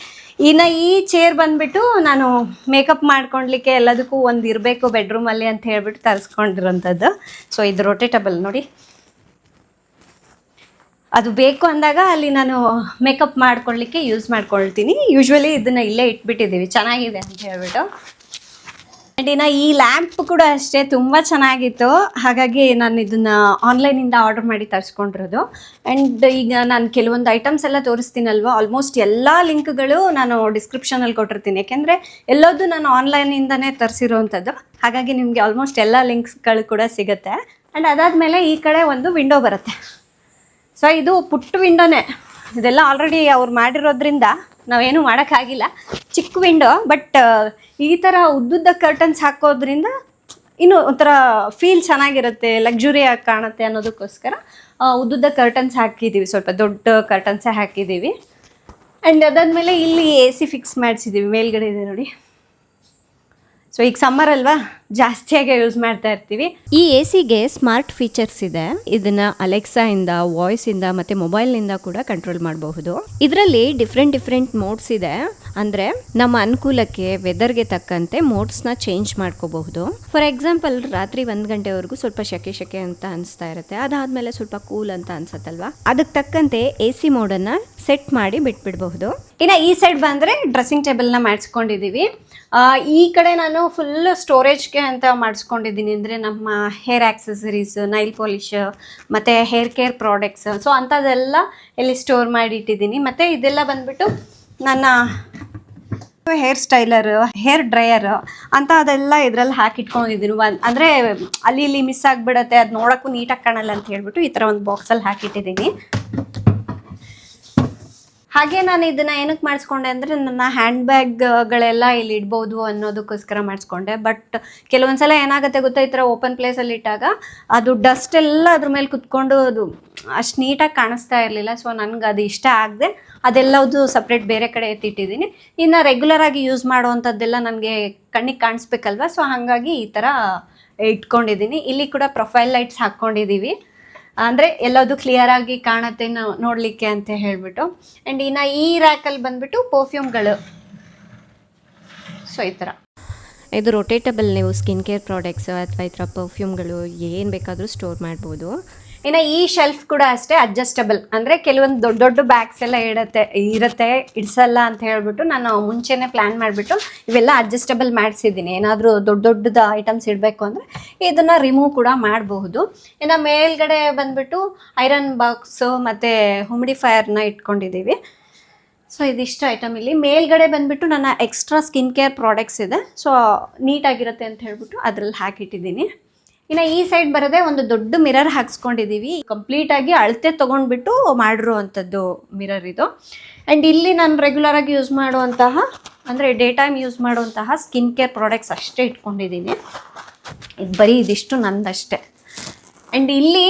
ಇನ್ನು ಈ ಚೇರ್ ಬಂದುಬಿಟ್ಟು ನಾನು ಮೇಕಪ್ ಮಾಡ್ಕೊಳ್ಲಿಕ್ಕೆ ಎಲ್ಲದಕ್ಕೂ ಒಂದು ಇರಬೇಕು ಬೆಡ್ರೂಮಲ್ಲಿ ಅಂತ ಹೇಳ್ಬಿಟ್ಟು ತರಿಸ್ಕೊಂಡಿರೋಂಥದ್ದು. ಸೊ ಇದು ರೊಟೇಟಬಲ್ ನೋಡಿ, ಅದು ಬೇಕು ಅಂದಾಗ ಅಲ್ಲಿ ನಾನು ಮೇಕಪ್ ಮಾಡ್ಕೊಳ್ಳಿಕ್ಕೆ ಯೂಸ್ ಮಾಡ್ಕೊಳ್ತೀನಿ. ಯೂಶ್ವಲಿ ಇದನ್ನು ಇಲ್ಲೇ ಇಟ್ಬಿಟ್ಟಿದ್ದೀವಿ, ಚೆನ್ನಾಗಿದೆ ಅಂತ ಹೇಳ್ಬಿಟ್ಟು. ಆ್ಯಂಡ್ ಇನ್ನು ಈ ಲ್ಯಾಂಪ್ ಕೂಡ ಅಷ್ಟೇ ತುಂಬ ಚೆನ್ನಾಗಿತ್ತು, ಹಾಗಾಗಿ ನಾನು ಇದನ್ನು ಆನ್ಲೈನಿಂದ ಆರ್ಡರ್ ಮಾಡಿ ತರಿಸ್ಕೊಂಡಿರೋದು. ಆ್ಯಂಡ್ ಈಗ ನಾನು ಕೆಲವೊಂದು ಐಟಮ್ಸ್ ಎಲ್ಲ ತೋರಿಸ್ತೀನಲ್ವ, ಆಲ್ಮೋಸ್ಟ್ ಎಲ್ಲ ಲಿಂಕ್ಗಳು ನಾನು ಡಿಸ್ಕ್ರಿಪ್ಷನಲ್ಲಿ ಕೊಟ್ಟಿರ್ತೀನಿ, ಯಾಕೆಂದರೆ ಎಲ್ಲದೂ ನಾನು ಆನ್ಲೈನಿಂದನೇ ತರಿಸಿರೋವಂಥದ್ದು. ಹಾಗಾಗಿ ನಿಮಗೆ ಆಲ್ಮೋಸ್ಟ್ ಎಲ್ಲ ಲಿಂಕ್ಸ್ಗಳು ಕೂಡ ಸಿಗುತ್ತೆ. ಆ್ಯಂಡ್ ಅದಾದಮೇಲೆ ಈ ಕಡೆ ಒಂದು ವಿಂಡೋ ಬರುತ್ತೆ. ಸೊ ಇದು ಪುಟ್ಟ ವಿಂಡೋನೇ, ಇದೆಲ್ಲ ಆಲ್ರೆಡಿ ಅವ್ರು ಮಾಡಿರೋದ್ರಿಂದ ನಾವೇನು ಮಾಡೋಕ್ಕಾಗಿಲ್ಲ. ಚಿಕ್ಕ ವಿಂಡೋ, ಬಟ್ ಈ ಥರ ಉದ್ದುದ್ದ ಕರ್ಟನ್ಸ್ ಹಾಕೋದ್ರಿಂದ ಇನ್ನೂ ಒಂಥರ ಫೀಲ್ ಚೆನ್ನಾಗಿರುತ್ತೆ, ಲಕ್ಸುರಿಯಾಗಿ ಕಾಣುತ್ತೆ ಅನ್ನೋದಕ್ಕೋಸ್ಕರ ಉದ್ದುದ್ದ ಕರ್ಟನ್ಸ್ ಹಾಕಿದ್ದೀವಿ, ಸ್ವಲ್ಪ ದೊಡ್ಡ ಕರ್ಟನ್ಸೇ ಹಾಕಿದ್ದೀವಿ. ಆ್ಯಂಡ್ ಅದಾದಮೇಲೆ ಇಲ್ಲಿ AC ಫಿಕ್ಸ್ ಮಾಡಿಸಿದ್ದೀವಿ, ಮೇಲ್ಗಡೆ ಇದೆ ನೋಡಿ. ಸೊ ಈಗ ಸಮ್ಮರ್ ಅಲ್ವಾ, ಜಾಸ್ತಿಯಾಗಿ ಯೂಸ್ ಮಾಡ್ತಾ ಇರ್ತೀವಿ. ಈ AC-ಗೆ ಸ್ಮಾರ್ಟ್ ಫೀಚರ್ಸ್ ಇದೆ. ಇದನ್ನ ಅಲೆಕ್ಸಾಯಿಂದ, ವಾಯ್ಸಿಂದ ಮತ್ತು ಮೊಬೈಲ್ನಿಂದ ಕೂಡ ಕಂಟ್ರೋಲ್ ಮಾಡಬಹುದು. ಇದರಲ್ಲಿ ಡಿಫ್ರೆಂಟ್ ಮೋಡ್ಸ್ ಇದೆ. ಅಂದರೆ ನಮ್ಮ ಅನುಕೂಲಕ್ಕೆ, ವೆದರ್ಗೆ ತಕ್ಕಂತೆ ಮೋಡ್ಸ್ನ ಚೇಂಜ್ ಮಾಡ್ಕೋಬಹುದು. ಫಾರ್ ಎಕ್ಸಾಂಪಲ್, ರಾತ್ರಿ 1 ಗಂಟೆವರೆಗೂ ಸ್ವಲ್ಪ ಶೆಕೆ ಅಂತ ಅನಿಸ್ತಾ ಇರುತ್ತೆ, ಅದಾದಮೇಲೆ ಸ್ವಲ್ಪ ಕೂಲ್ ಅಂತ ಅನ್ಸತ್ತಲ್ವಾ, ಅದಕ್ಕೆ ತಕ್ಕಂತೆ AC ಮೋಡನ್ನು ಸೆಟ್ ಮಾಡಿ ಬಿಟ್ಬಿಡಬಹುದು. ಇನ್ನು ಈ ಸೈಡ್ ಬಂದರೆ ಡ್ರೆಸ್ಸಿಂಗ್ ಟೇಬಲ್ನ ಮಾಡಿಸ್ಕೊಂಡಿದ್ದೀವಿ. ಈ ಕಡೆ ನಾನು ಫುಲ್ ಸ್ಟೋರೇಜ್ಗೆ ಅಂತ ಮಾಡಿಸ್ಕೊಂಡಿದ್ದೀನಿ. ಅಂದರೆ ನಮ್ಮ ಹೇರ್ ಆಕ್ಸೆಸರೀಸ್, ನೈಲ್ ಪಾಲಿಶ್ ಮತ್ತು ಹೇರ್ ಕೇರ್ ಪ್ರಾಡಕ್ಟ್ಸ್, ಸೊ ಅಂಥದ್ದೆಲ್ಲ ಇಲ್ಲಿ ಸ್ಟೋರ್ ಮಾಡಿ ಇಟ್ಟಿದ್ದೀನಿ. ಮತ್ತು ಇದೆಲ್ಲ ಬಂದುಬಿಟ್ಟು ನನ್ನ ಹೇರ್ ಸ್ಟೈಲರ್, ಹೇರ್ ಡ್ರೈಯರ್ ಅಂತ ಅದೆಲ್ಲ ಇದರಲ್ಲಿ ಹಾಕಿಟ್ಕೊಂಡಿದ್ದೀನಿ. ಅಂದರೆ ಅಲ್ಲಿ ಇಲ್ಲಿ ಮಿಸ್ ಆಗಿಬಿಡತ್ತೆ, ಅದು ನೋಡೋಕ್ಕೂ ನೀಟಾಗಿ ಕಾಣಲ್ಲ ಅಂತ ಹೇಳ್ಬಿಟ್ಟು ಈ ಥರ ಒಂದು ಬಾಕ್ಸಲ್ಲಿ ಹಾಕಿಟ್ಟಿದ್ದೀನಿ. ಹಾಗೆ ನಾನು ಇದನ್ನು ಏನಕ್ಕೆ ಮಾಡಿಸ್ಕೊಂಡೆ ಅಂದರೆ ನನ್ನ ಹ್ಯಾಂಡ್ ಬ್ಯಾಗ್ಗಳೆಲ್ಲ ಇಲ್ಲಿ ಇಡ್ಬೋದು ಅನ್ನೋದಕ್ಕೋಸ್ಕರ ಮಾಡಿಸ್ಕೊಂಡೆ. ಬಟ್ ಕೆಲವೊಂದು ಸಲ ಏನಾಗುತ್ತೆ ಗೊತ್ತಾ, ಈ ಥರ ಓಪನ್ ಪ್ಲೇಸಲ್ಲಿ ಇಟ್ಟಾಗ ಅದು ಡಸ್ಟ್ ಎಲ್ಲ ಅದ್ರ ಮೇಲೆ ಕುತ್ಕೊಂಡು ಅದು ಅಷ್ಟು ನೀಟಾಗಿ ಕಾಣಿಸ್ತಾ ಇರಲಿಲ್ಲ. ಸೊ ನನಗೆ ಅದು ಇಷ್ಟ ಆಗದೆ ಅದೆಲ್ಲದು ಸಪ್ರೇಟ್ ಬೇರೆ ಕಡೆ ಎತ್ತಿಟ್ಟಿದ್ದೀನಿ. ಇನ್ನು ರೆಗ್ಯುಲರಾಗಿ ಯೂಸ್ ಮಾಡುವಂಥದ್ದೆಲ್ಲ ನನಗೆ ಕಣ್ಣಿಗೆ ಕಾಣಿಸ್ಬೇಕಲ್ವ, ಸೊ ಹಾಗಾಗಿ ಈ ಥರ ಇಟ್ಕೊಂಡಿದ್ದೀನಿ. ಇಲ್ಲಿ ಕೂಡ ಪ್ರೊಫೈಲ್ ಲೈಟ್ಸ್ ಹಾಕ್ಕೊಂಡಿದ್ದೀವಿ, ಅಂದರೆ ಎಲ್ಲದು ಕ್ಲಿಯರಾಗಿ ಕಾಣುತ್ತೆ ನೋಡಲಿಕ್ಕೆ ಅಂತ ಹೇಳಿಬಿಟ್ಟು. ಆ್ಯಂಡ್ ಇನ್ನು ಈ ರ್ಯಾಕಲ್ಲಿ ಬಂದುಬಿಟ್ಟು ಪರ್ಫ್ಯೂಮ್ಗಳು. ಸೊ ಈ ಥರ ಇದು ರೊಟೇಟಬಲ್, ನೀವು ಸ್ಕಿನ್ ಕೇರ್ ಪ್ರಾಡಕ್ಟ್ಸ್ ಅಥವಾ ಈ ಥರ ಪರ್ಫ್ಯೂಮ್ಗಳು ಏನು ಬೇಕಾದರೂ ಸ್ಟೋರ್ ಮಾಡ್ಬೋದು. ಇನ್ನು ಈ ಶೆಲ್ಫ್ ಕೂಡ ಅಷ್ಟೇ ಅಡ್ಜಸ್ಟಬಲ್, ಅಂದರೆ ಕೆಲವೊಂದು ದೊಡ್ಡ ದೊಡ್ಡ ಬ್ಯಾಗ್ಸ್ ಎಲ್ಲ ಇರುತ್ತೆ ಇಡಿಸಲ್ಲ ಅಂತ ಹೇಳ್ಬಿಟ್ಟು ನಾನು ಮುಂಚೆನೇ ಪ್ಲ್ಯಾನ್ ಮಾಡಿಬಿಟ್ಟು ಇವೆಲ್ಲ ಅಡ್ಜಸ್ಟಬಲ್ ಮಾಡಿಸಿದ್ದೀನಿ. ಏನಾದರೂ ದೊಡ್ಡದು ಐಟಮ್ಸ್ ಇಡಬೇಕು ಅಂದರೆ ಇದನ್ನು ರಿಮೂವ್ ಕೂಡ ಮಾಡಬಹುದು. ಇನ್ನು ಮೇಲ್ಗಡೆ ಬಂದುಬಿಟ್ಟು ಐರನ್ ಬಾಕ್ಸು ಮತ್ತು ಹುಮಿಡಿಫೈಯರ್ನ ಇಟ್ಕೊಂಡಿದ್ದೀವಿ. ಸೊ ಇದಿಷ್ಟು ಐಟಮ್ ಇಲ್ಲಿ. ಮೇಲ್ಗಡೆ ಬಂದುಬಿಟ್ಟು ನನ್ನ ಎಕ್ಸ್ಟ್ರಾ ಸ್ಕಿನ್ ಕೇರ್ ಪ್ರಾಡಕ್ಟ್ಸ್ ಇದೆ, ಸೊ ನೀಟಾಗಿರುತ್ತೆ ಅಂತ ಹೇಳ್ಬಿಟ್ಟು ಅದರಲ್ಲಿ ಹಾಕಿಟ್ಟಿದ್ದೀನಿ. ಇನ್ನು ಈ ಸೈಡ್ ಬರೋದೇ ಒಂದು ದೊಡ್ಡ ಮಿರರ್ ಹಾಕ್ಸ್ಕೊಂಡಿದ್ದೀವಿ. ಕಂಪ್ಲೀಟಾಗಿ ಅಳತೆ ತೊಗೊಂಡ್ಬಿಟ್ಟು ಮಾಡಿರುವಂಥದ್ದು ಮಿರರ್ ಇದು. ಆ್ಯಂಡ್ ಇಲ್ಲಿ ನಾನು ರೆಗ್ಯುಲರಾಗಿ ಯೂಸ್ ಮಾಡುವಂತಹ, ಅಂದರೆ ಡೇ ಟೈಮ್ ಯೂಸ್ ಮಾಡುವಂತಹ ಸ್ಕಿನ್ ಕೇರ್ ಪ್ರಾಡಕ್ಟ್ಸ್ ಅಷ್ಟೇ ಇಟ್ಕೊಂಡಿದ್ದೀನಿ. ಇದು ಬರೀ ಇದಿಷ್ಟು ನಂದಷ್ಟೇ. ಆ್ಯಂಡ್ ಇಲ್ಲಿ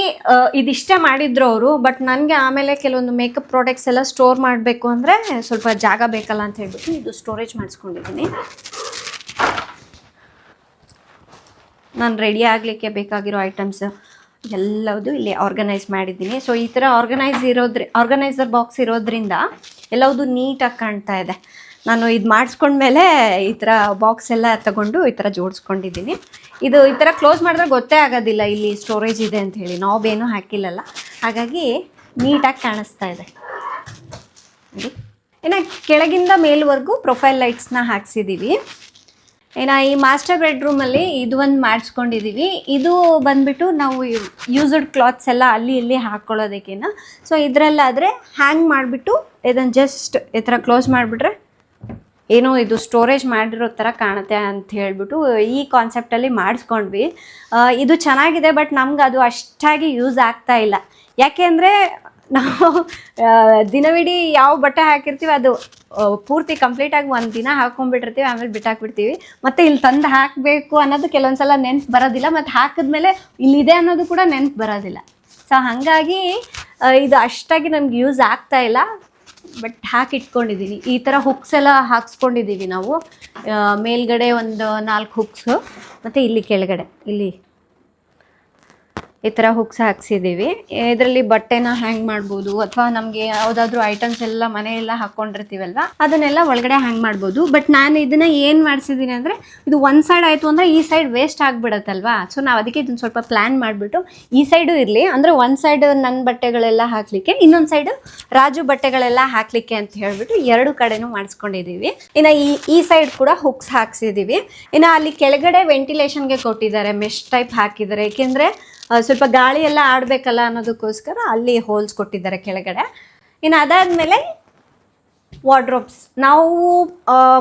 ಇದಿಷ್ಟೇ ಮಾಡಿದ್ರು ಅವರು, ಬಟ್ ನನಗೆ ಆಮೇಲೆ ಕೆಲವೊಂದು ಮೇಕಪ್ ಪ್ರಾಡಕ್ಟ್ಸ್ ಎಲ್ಲ ಸ್ಟೋರ್ ಮಾಡಬೇಕು ಅಂದರೆ ಸ್ವಲ್ಪ ಜಾಗ ಬೇಕಲ್ಲ ಅಂತ ಹೇಳ್ಬಿಟ್ಟು ಇದು ಸ್ಟೋರೇಜ್ ಮಾಡಿಸ್ಕೊಂಡಿದ್ದೀನಿ. ನಾನು ರೆಡಿ ಆಗಲಿಕ್ಕೆ ಬೇಕಾಗಿರೋ ಐಟಮ್ಸ್ ಎಲ್ಲವುದು ಇಲ್ಲಿ ಆರ್ಗನೈಸ್ ಮಾಡಿದ್ದೀನಿ. ಸೊ ಈ ಥರ ಆರ್ಗನೈಸರ್ ಬಾಕ್ಸ್ ಇರೋದ್ರಿಂದ ಎಲ್ಲವುದು ನೀಟಾಗಿ ಕಾಣ್ತಾ ಇದೆ. ನಾನು ಇದು ಮಾಡಿಸ್ಕೊಂಡ್ಮೇಲೆ ಈ ಥರ ಬಾಕ್ಸ್ ಎಲ್ಲ ತಗೊಂಡು ಈ ಥರ ಜೋಡಿಸ್ಕೊಂಡಿದ್ದೀನಿ. ಇದು ಈ ಥರ ಕ್ಲೋಸ್ ಮಾಡಿದ್ರೆ ಗೊತ್ತೇ ಆಗೋದಿಲ್ಲ ಇಲ್ಲಿ ಸ್ಟೋರೇಜ್ ಇದೆ ಅಂತ ಹೇಳಿ, ನಾವೇನೂ ಹಾಕಿಲ್ಲಲ್ಲ, ಹಾಗಾಗಿ ನೀಟಾಗಿ ಕಾಣಿಸ್ತಾ ಇದೆ. ಇನ್ನು ಕೆಳಗಿಂದ ಮೇಲ್ವರೆಗೂ ಪ್ರೊಫೈಲ್ ಲೈಟ್ಸ್ನ ಹಾಕ್ಸಿದ್ದೀವಿ. ಇನ್ನು ಈ ಮಾಸ್ಟರ್ ಬೆಡ್ರೂಮಲ್ಲಿ ಇದು ಒಂದು ಮಾಡಿಸ್ಕೊಂಡಿದ್ದೀವಿ. ಇದು ಬಂದುಬಿಟ್ಟು ನಾವು ಯೂಸ್ಡ್ ಕ್ಲಾತ್ಸ್ ಎಲ್ಲ ಅಲ್ಲಿ ಇಲ್ಲಿ ಹಾಕ್ಕೊಳ್ಳೋದಕ್ಕೇನ. ಸೊ ಇದರಲ್ಲಾದರೆ ಹ್ಯಾಂಗ್ ಮಾಡಿಬಿಟ್ಟು ಇದನ್ನು ಜಸ್ಟ್ ಈ ಥರ ಕ್ಲೋಸ್ ಮಾಡಿಬಿಟ್ರೆ ಏನೋ ಇದು ಸ್ಟೋರೇಜ್ ಮಾಡಿರೋ ಥರ ಕಾಣುತ್ತೆ ಅಂತ ಹೇಳ್ಬಿಟ್ಟು ಈ ಕಾನ್ಸೆಪ್ಟಲ್ಲಿ ಮಾಡಿಸ್ಕೊಂಡ್ವಿ. ಇದು ಚೆನ್ನಾಗಿದೆ, ಬಟ್ ನಮ್ಗೆ ಅದು ಅಷ್ಟಾಗಿ ಯೂಸ್ ಆಗ್ತಾ ಇಲ್ಲ. ಯಾಕೆ ಅಂದರೆ ನಾವು ದಿನವಿಡೀ ಯಾವ ಬಟ್ಟೆ ಹಾಕಿರ್ತೀವಿ ಅದು ಪೂರ್ತಿ ಕಂಪ್ಲೀಟಾಗಿ ಒಂದು ದಿನ ಹಾಕ್ಕೊಂಡ್ಬಿಟ್ಟಿರ್ತೀವಿ, ಆಮೇಲೆ ಬಿಟ್ಟಾಕ್ಬಿಡ್ತೀವಿ. ಮತ್ತು ಇಲ್ಲಿ ತಂದು ಹಾಕಬೇಕು ಅನ್ನೋದು ಕೆಲವೊಂದು ಸಲ ನೆನ್ಪು ಬರೋದಿಲ್ಲ, ಮತ್ತು ಹಾಕಿದ್ಮೇಲೆ ಇಲ್ಲಿದೆ ಅನ್ನೋದು ಕೂಡ ನೆನ್ಪು ಬರೋದಿಲ್ಲ. ಸೊ ಹಾಗಾಗಿ ಇದು ಅಷ್ಟಾಗಿ ನಮ್ಗೆ ಯೂಸ್ ಆಗ್ತಾ ಇಲ್ಲ, ಬಟ್ ಹಾಕಿಟ್ಕೊಂಡಿದ್ದೀನಿ. ಈ ಥರ ಹುಕ್ಸ್ ಎಲ್ಲ ಹಾಕ್ಸ್ಕೊಂಡಿದ್ದೀವಿ ನಾವು. ಮೇಲ್ಗಡೆ ಒಂದು 4 ಹುಕ್ಸು, ಮತ್ತು ಇಲ್ಲಿ ಕೆಳಗಡೆ ಇಲ್ಲಿ ಈ ಥರ ಹುಕ್ಸ್ ಹಾಕ್ಸಿದ್ದೀವಿ. ಇದರಲ್ಲಿ ಬಟ್ಟೆನ ಹ್ಯಾಂಗ್ ಮಾಡ್ಬೋದು, ಅಥವಾ ನಮಗೆ ಯಾವುದಾದ್ರೂ ಐಟಮ್ಸ್ ಎಲ್ಲ ಮನೆಯೆಲ್ಲ ಹಾಕ್ಕೊಂಡಿರ್ತೀವಲ್ವ ಅದನ್ನೆಲ್ಲ ಒಳಗಡೆ ಹ್ಯಾಂಗ್ ಮಾಡ್ಬೋದು. ಬಟ್ ನಾನು ಇದನ್ನು ಏನು ಮಾಡಿಸಿದ್ದೀನಿ ಅಂದರೆ, ಇದು ಒಂದು ಸೈಡ್ ಆಯಿತು ಅಂದರೆ ಈ ಸೈಡ್ ವೇಸ್ಟ್ ಆಗಿಬಿಡುತ್ತಲ್ವಾ. ಸೊ ನಾವು ಅದಕ್ಕೆ ಇದನ್ನು ಸ್ವಲ್ಪ ಪ್ಲ್ಯಾನ್ ಮಾಡಿಬಿಟ್ಟು ಈ ಸೈಡು ಇರಲಿ, ಅಂದರೆ ಒಂದು ಸೈಡ್ ನನ್ನ ಬಟ್ಟೆಗಳೆಲ್ಲ ಹಾಕಲಿಕ್ಕೆ, ಇನ್ನೊಂದು ಸೈಡು ರಾಜು ಬಟ್ಟೆಗಳೆಲ್ಲ ಹಾಕಲಿಕ್ಕೆ ಅಂತ ಹೇಳಿಬಿಟ್ಟು ಎರಡು ಕಡೆನೂ ಮಾಡಿಸ್ಕೊಂಡಿದ್ದೀವಿ. ಇನ್ನು ಈ ಸೈಡ್ ಕೂಡ ಹುಕ್ಸ್ ಹಾಕ್ಸಿದ್ದೀವಿ. ಇನ್ನು ಅಲ್ಲಿ ಕೆಳಗಡೆ ವೆಂಟಿಲೇಷನ್ಗೆ ಕೊಟ್ಟಿದ್ದಾರೆ, ಮೆಶ್ ಟೈಪ್ ಹಾಕಿದ್ದಾರೆ. ಏಕೆಂದರೆ ಸ್ವಲ್ಪ ಗಾಳಿ ಎಲ್ಲ ಆಡಬೇಕಲ್ಲ ಅನ್ನೋದಕ್ಕೋಸ್ಕರ ಅಲ್ಲಿ ಹೋಲ್ಸ್ ಕೊಟ್ಟಿದ್ದಾರೆ ಕೆಳಗಡೆ. ಇನ್ನು ಅದಾದಮೇಲೆ ವಾರ್ಡ್ರೋಬ್ಸ್. ನಾವು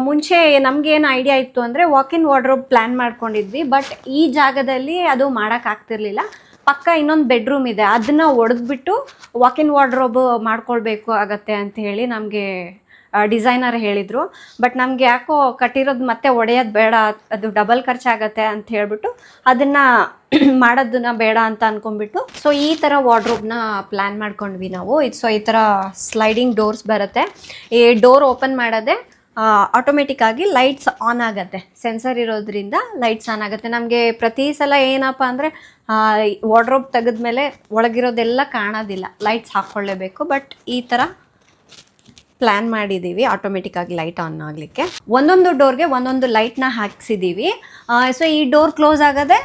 ಮುಂಚೆ ನಮಗೇನು ಐಡಿಯಾ ಇತ್ತು ಅಂದರೆ ವಾಕ್-ಇನ್ ವಾರ್ಡ್ರೋಬ್ ಪ್ಲ್ಯಾನ್ ಮಾಡ್ಕೊಂಡಿದ್ವಿ. ಬಟ್ ಈ ಜಾಗದಲ್ಲಿ ಅದು ಮಾಡೋಕ್ಕಾಗ್ತಿರ್ಲಿಲ್ಲ. ಪಕ್ಕ ಇನ್ನೊಂದು ಬೆಡ್ರೂಮ್ ಇದೆ, ಅದನ್ನು ಒಡೆದ್ಬಿಟ್ಟು ವಾಕ್-ಇನ್ ವಾರ್ಡ್ರೋಬ್ ಮಾಡ್ಕೊಳ್ಬೇಕು ಆಗತ್ತೆ ಅಂತ ಹೇಳಿ ನಮಗೆ ಡಿಸೈನರ್ ಹೇಳಿದರು. ಬಟ್ ನಮಗೆ ಯಾಕೋ ಕಟ್ಟಿರೋದು ಮತ್ತೆ ಒಡೆಯೋದು ಬೇಡ, ಅದು ಡಬಲ್ ಖರ್ಚಾಗತ್ತೆ ಅಂತ ಹೇಳಿಬಿಟ್ಟು ಅದನ್ನು ಮಾಡೋದನ್ನ ಬೇಡ ಅಂತ ಅಂದ್ಕೊಂಡ್ಬಿಟ್ಟು ಸೊ ಈ ಥರ ವಾರ್ಡ್ರೋಬ್ನ ಪ್ಲ್ಯಾನ್ ಮಾಡ್ಕೊಂಡ್ವಿ ನಾವು. ಸೊ ಈ ಥರ ಸ್ಲೈಡಿಂಗ್ ಡೋರ್ಸ್ ಬರುತ್ತೆ. ಈ ಡೋರ್ ಓಪನ್ ಮಾಡೋದೇ ಆಟೋಮೆಟಿಕ್ ಆಗಿ ಲೈಟ್ಸ್ ಆನ್ ಆಗುತ್ತೆ. ಸೆನ್ಸರ್ ಇರೋದ್ರಿಂದ ಲೈಟ್ಸ್ ಆನ್ ಆಗುತ್ತೆ. ನಮಗೆ ಪ್ರತಿ ಸಲ ಏನಪ್ಪ ಅಂದರೆ ವಾರ್ಡ್ರೋಬ್ ತೆಗೆದ್ಮೇಲೆ ಒಳಗಿರೋದೆಲ್ಲ ಕಾಣೋದಿಲ್ಲ, ಲೈಟ್ಸ್ ಹಾಕ್ಕೊಳ್ಳೇಬೇಕು. ಬಟ್ ಈ ಥರ ಪ್ಲ್ಯಾನ್ ಮಾಡಿದ್ದೀವಿ ಆಟೋಮೆಟಿಕ್ಕಾಗಿ ಲೈಟ್ ಆನ್ ಆಗಲಿಕ್ಕೆ. ಒಂದೊಂದು ಡೋರ್ಗೆ ಒಂದೊಂದು ಲೈಟ್ನ ಹಾಕ್ಸಿದ್ದೀವಿ. ಸೊ ಈ ಡೋರ್ ಕ್ಲೋಸ್ ಆಗೋದೆ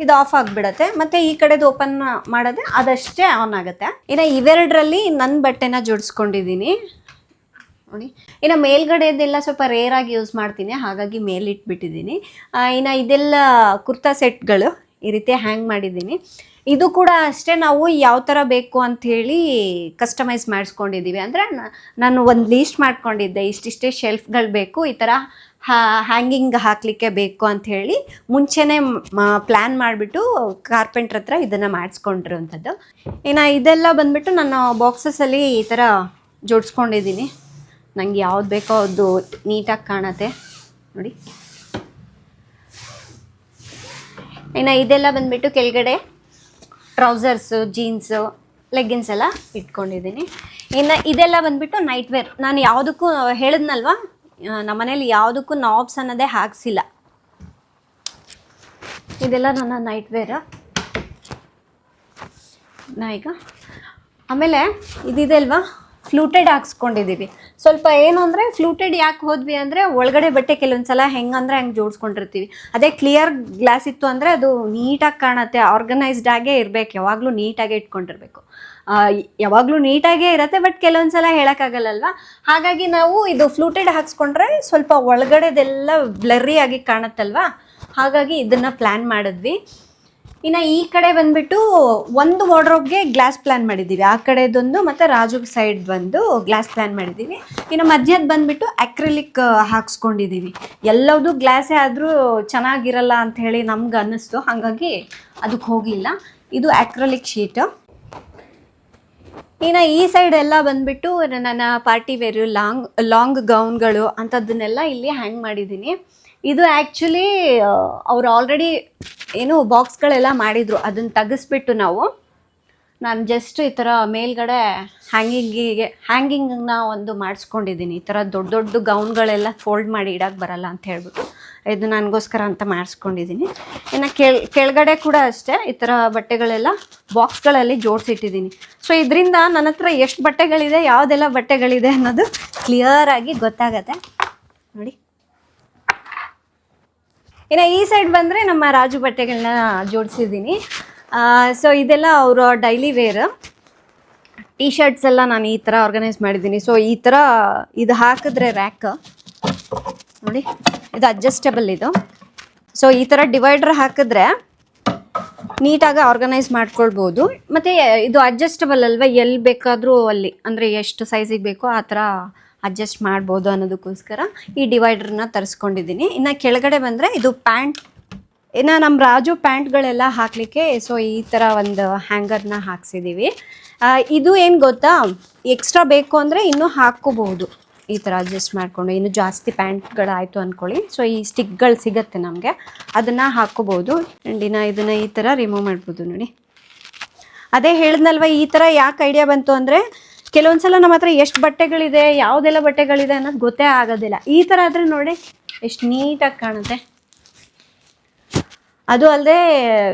ಇದು ಆಫ್ ಆಗಿಬಿಡತ್ತೆ, ಮತ್ತು ಈ ಕಡೆದು ಓಪನ್ ಮಾಡೋದೆ ಅದಷ್ಟೇ ಆನ್ ಆಗುತ್ತೆ. ಇನ್ನು ಇವೆರಡರಲ್ಲಿ ನನ್ನ ಬಟ್ಟೆನ ಜೋಡಿಸ್ಕೊಂಡಿದ್ದೀನಿ ನೋಡಿ. ಇನ್ನು ಮೇಲ್ಗಡೆದೆಲ್ಲ ಸ್ವಲ್ಪ ರೇರಾಗಿ ಯೂಸ್ ಮಾಡ್ತೀನಿ, ಹಾಗಾಗಿ ಮೇಲಿಟ್ಬಿಟ್ಟಿದ್ದೀನಿ. ಇನ್ನು ಇದೆಲ್ಲ ಕುರ್ತಾ ಸೆಟ್ಗಳು ಈ ರೀತಿ ಹ್ಯಾಂಗ್ ಮಾಡಿದ್ದೀನಿ. ಇದು ಕೂಡ ಅಷ್ಟೇ, ನಾವು ಯಾವ ಥರ ಬೇಕು ಅಂಥೇಳಿ ಕಸ್ಟಮೈಸ್ ಮಾಡಿಸ್ಕೊಂಡಿದ್ದೀವಿ. ಅಂದರೆ ನಾನು ಒಂದು ಲೀಸ್ಟ್ ಮಾಡ್ಕೊಂಡಿದ್ದೆ, ಇಷ್ಟಿಷ್ಟೇ ಶೆಲ್ಫ್ಗಳು ಬೇಕು, ಈ ಥರ ಹ್ಯಾಂಗಿಂಗ್ ಹಾಕಲಿಕ್ಕೆ ಬೇಕು ಅಂಥೇಳಿ ಮುಂಚೆನೇ ಪ್ಲ್ಯಾನ್ ಮಾಡಿಬಿಟ್ಟು ಕಾರ್ಪೆಂಟ್ರ್ ಹತ್ರ ಇದನ್ನು ಮಾಡಿಸ್ಕೊಂಡಿರೋಂಥದ್ದು. ಇನ್ನು ಇದೆಲ್ಲ ಬಂದುಬಿಟ್ಟು ನಾನು ಬಾಕ್ಸಸಲ್ಲಿ ಈ ಥರ ಜೋಡಿಸ್ಕೊಂಡಿದ್ದೀನಿ. ನನಗೆ ಯಾವ್ದು ಬೇಕೋ ಅದು ನೀಟಾಗಿ ಕಾಣುತ್ತೆ ನೋಡಿ. ಇನ್ನು ಇದೆಲ್ಲ ಬಂದುಬಿಟ್ಟು ಕೆಳಗಡೆ ಟ್ರೌಸರ್ಸು, ಜೀನ್ಸು, ಲೆಗ್ಗಿನ್ಸ್ ಎಲ್ಲ ಇಟ್ಕೊಂಡಿದ್ದೀನಿ. ಇನ್ನು ಇದೆಲ್ಲ ಬಂದುಬಿಟ್ಟು ನೈಟ್ ವೇರ್. ನಾನು ಯಾವುದಕ್ಕೂ ಹೇಳಿದ್ನಲ್ವ, ನಮ್ಮನೇಲಿ ಯಾವುದಕ್ಕೂ ನಾಬ್ಸ್ ಅನ್ನೋದೇ ಹಾಕ್ಸಿಲ್ಲ. ಇದೆಲ್ಲ ನನ್ನ ನೈಟ್ ವೇರ್. ಈಗ ಆಮೇಲೆ ಇದಿದೆ ಅಲ್ವಾ, ಫ್ಲೂಟೆಡ್ ಹಾಕ್ಸ್ಕೊಂಡಿದ್ದೀವಿ. ಸ್ವಲ್ಪ ಏನು ಅಂದರೆ ಫ್ಲೂಟೆಡ್ ಯಾಕೆ ಹೋದ್ವಿ ಅಂದರೆ, ಒಳಗಡೆ ಬಟ್ಟೆ ಕೆಲವೊಂದು ಸಲ ಹೆಂಗಂದರೆ ಹಂಗೆ ಜೋಡಿಸ್ಕೊಂಡಿರ್ತೀವಿ. ಅದೇ ಕ್ಲಿಯರ್ ಗ್ಲಾಸ್ ಇತ್ತು ಅಂದರೆ ಅದು ನೀಟಾಗಿ ಕಾಣುತ್ತೆ, ಆರ್ಗನೈಸ್ಡ್ ಆಗೇ ಇರಬೇಕು, ಯಾವಾಗಲೂ ನೀಟಾಗೇ ಇಟ್ಕೊಂಡಿರಬೇಕು. ಯಾವಾಗಲೂ ನೀಟಾಗೇ ಇರುತ್ತೆ, ಬಟ್ ಕೆಲವೊಂದು ಸಲ ಹೇಳೋಕ್ಕಾಗಲ್ಲಲ್ವ. ಹಾಗಾಗಿ ನಾವು ಇದು ಫ್ಲೂಟೆಡ್ ಹಾಕ್ಸ್ಕೊಂಡ್ರೆ ಸ್ವಲ್ಪ ಒಳಗಡೆದೆಲ್ಲ ಬ್ಲರ್ರಿಯಾಗಿ ಕಾಣುತ್ತಲ್ವ, ಹಾಗಾಗಿ ಇದನ್ನು ಪ್ಲ್ಯಾನ್ ಮಾಡಿದ್ವಿ. ಇನ್ನು ಈ ಕಡೆ ಬಂದುಬಿಟ್ಟು ಒಂದು ವಾರ್ಡ್ರೋಬ್ಗೆ ಗ್ಲಾಸ್ ಪ್ಲ್ಯಾನ್ ಮಾಡಿದ್ದೀವಿ, ಆ ಕಡೆದೊಂದು ಮತ್ತು ರಾಜು ಸೈಡ್ ಬಂದು ಗ್ಲಾಸ್ ಪ್ಲ್ಯಾನ್ ಮಾಡಿದ್ದೀವಿ. ಇನ್ನು ಮಧ್ಯದ ಬಂದುಬಿಟ್ಟು ಅಕ್ರಿಲಿಕ್ ಹಾಕ್ಸ್ಕೊಂಡಿದ್ದೀವಿ. ಎಲ್ಲದೂ ಗ್ಲಾಸೇ ಆದರೂ ಚೆನ್ನಾಗಿರಲ್ಲ ಅಂಥೇಳಿ ನಮ್ಗೆ ಅನ್ನಿಸ್ತು, ಹಾಗಾಗಿ ಅದಕ್ಕೆ ಹೋಗಲಿಲ್ಲ. ಇದು ಅಕ್ರಿಲಿಕ್ ಶೀಟು. ಇನ್ನು ಈ ಸೈಡ್ ಎಲ್ಲ ಬಂದುಬಿಟ್ಟು ನನ್ನ ಪಾರ್ಟಿ ವೇರು, ಲಾಂಗ್ ಗೌನ್ಗಳು ಅಂಥದ್ದನ್ನೆಲ್ಲ ಇಲ್ಲಿ ಹ್ಯಾಂಗ್ ಮಾಡಿದ್ದೀನಿ. ಇದು ಆ್ಯಕ್ಚುಲಿ ಅವ್ರು ಆಲ್ರೆಡಿ ಏನು ಬಾಕ್ಸ್ಗಳೆಲ್ಲ ಮಾಡಿದರು, ಅದನ್ನು ತೆಗೆಸ್ಬಿಟ್ಟು ನಾನು ಜಸ್ಟ್ ಈ ಥರ ಮೇಲ್ಗಡೆ ಹ್ಯಾಂಗಿಂಗನ್ನ ಒಂದು ಮಾಡಿಸ್ಕೊಂಡಿದ್ದೀನಿ. ಈ ಥರ ದೊಡ್ಡ ದೊಡ್ಡ ಗೌನ್ಗಳೆಲ್ಲ ಫೋಲ್ಡ್ ಮಾಡಿ ಇಡೋಕ್ಕೆ ಬರಲ್ಲ ಅಂತ ಹೇಳ್ಬಿಟ್ಟು ಇದು ನನಗೋಸ್ಕರ ಅಂತ ಮಾಡಿಸ್ಕೊಂಡಿದ್ದೀನಿ. ಇನ್ನು ಕೆಳಗಡೆ ಕೂಡ ಅಷ್ಟೇ ಈ ಥರ ಬಟ್ಟೆಗಳೆಲ್ಲ ಬಾಕ್ಸ್ಗಳಲ್ಲಿ ಜೋಡಿಸಿಟ್ಟಿದ್ದೀನಿ. ಸೊ ಇದರಿಂದ ನನ್ನ ಹತ್ರ ಎಷ್ಟು ಬಟ್ಟೆಗಳಿದೆ, ಯಾವುದೆಲ್ಲ ಬಟ್ಟೆಗಳಿದೆ ಅನ್ನೋದು ಕ್ಲಿಯರಾಗಿ ಗೊತ್ತಾಗತ್ತೆ ನೋಡಿ. ಇನ್ನು ಈ ಸೈಡ್ ಬಂದರೆ ನಮ್ಮ ರಾಜು ಬಟ್ಟೆಗಳನ್ನ ಜೋಡಿಸಿದ್ದೀನಿ. ಸೊ ಇದೆಲ್ಲ ಅವರ ಡೈಲಿ ವೇರ್ ಟೀ ಶರ್ಟ್ಸ್ ಎಲ್ಲ ನಾನು ಈ ಥರ ಆರ್ಗನೈಸ್ ಮಾಡಿದ್ದೀನಿ. ಸೊ ಈ ಥರ ಇದು ಹಾಕಿದ್ರೆ ರ್ಯಾಕ್ ನೋಡಿ, ಇದು ಅಡ್ಜಸ್ಟಬಲ್ ಇದು. ಸೊ ಈ ಥರ ಡಿವೈಡರ್ ಹಾಕಿದ್ರೆ ನೀಟಾಗಿ ಆರ್ಗನೈಸ್ ಮಾಡ್ಕೊಳ್ಬೋದು. ಮತ್ತು ಇದು ಅಡ್ಜಸ್ಟಬಲ್ ಅಲ್ವಾ, ಎಲ್ಲಿ ಬೇಕಾದರೂ ಅಲ್ಲಿ ಅಂದರೆ ಎಷ್ಟು ಸೈಜಿಗೆ ಬೇಕೋ ಆ ಥರ ಅಡ್ಜಸ್ಟ್ ಮಾಡ್ಬೋದು ಅನ್ನೋದಕ್ಕೋಸ್ಕರ ಈ ಡಿವೈಡರ್ನ ತರಿಸ್ಕೊಂಡಿದ್ದೀನಿ. ಇನ್ನು ಕೆಳಗಡೆ ಬಂದರೆ ಇದು ಪ್ಯಾಂಟ್, ಇನ್ನು ನಮ್ಮ ರಾಜು ಪ್ಯಾಂಟ್ಗಳೆಲ್ಲ ಹಾಕಲಿಕ್ಕೆ ಸೊ ಈ ಥರ ಒಂದು ಹ್ಯಾಂಗರ್ನ ಹಾಕ್ಸಿದ್ದೀವಿ. ಇದು ಏನು ಗೊತ್ತಾ, ಎಕ್ಸ್ಟ್ರಾ ಬೇಕು ಅಂದರೆ ಇನ್ನೂ ಹಾಕ್ಕೋಬಹುದು, ಈ ಥರ ಅಡ್ಜಸ್ಟ್ ಮಾಡಿಕೊಂಡು. ಇನ್ನೂ ಜಾಸ್ತಿ ಪ್ಯಾಂಟ್ಗಳಾಯಿತು ಅಂದ್ಕೊಳ್ಳಿ, ಸೊ ಈ ಸ್ಟಿಕ್ಗಳು ಸಿಗುತ್ತೆ ನಮಗೆ, ಅದನ್ನು ಹಾಕ್ಕೋಬೋದು. ಆ್ಯಂಡ್ ಇದನ್ನು ಈ ಥರ ರಿಮೂವ್ ಮಾಡ್ಬೋದು ನೋಡಿ. ಅದೇ ಹೇಳಿದ್ನಲ್ವ, ಈ ಥರ ಯಾಕೆ ಐಡಿಯಾ ಬಂತು ಅಂದರೆ, ಕೆಲವೊಂದು ಸಲ ನಮ್ಮ ಹತ್ರ ಎಷ್ಟು ಬಟ್ಟೆಗಳಿದೆ, ಯಾವುದೆಲ್ಲ ಬಟ್ಟೆಗಳಿದೆ ಅನ್ನೋದು ಗೊತ್ತೇ ಆಗೋದಿಲ್ಲ. ಈ ಥರ ಆದರೆ ನೋಡಿ ಎಷ್ಟು ನೀಟಾಗಿ ಕಾಣುತ್ತೆ. ಅದು ಅಲ್ಲದೆ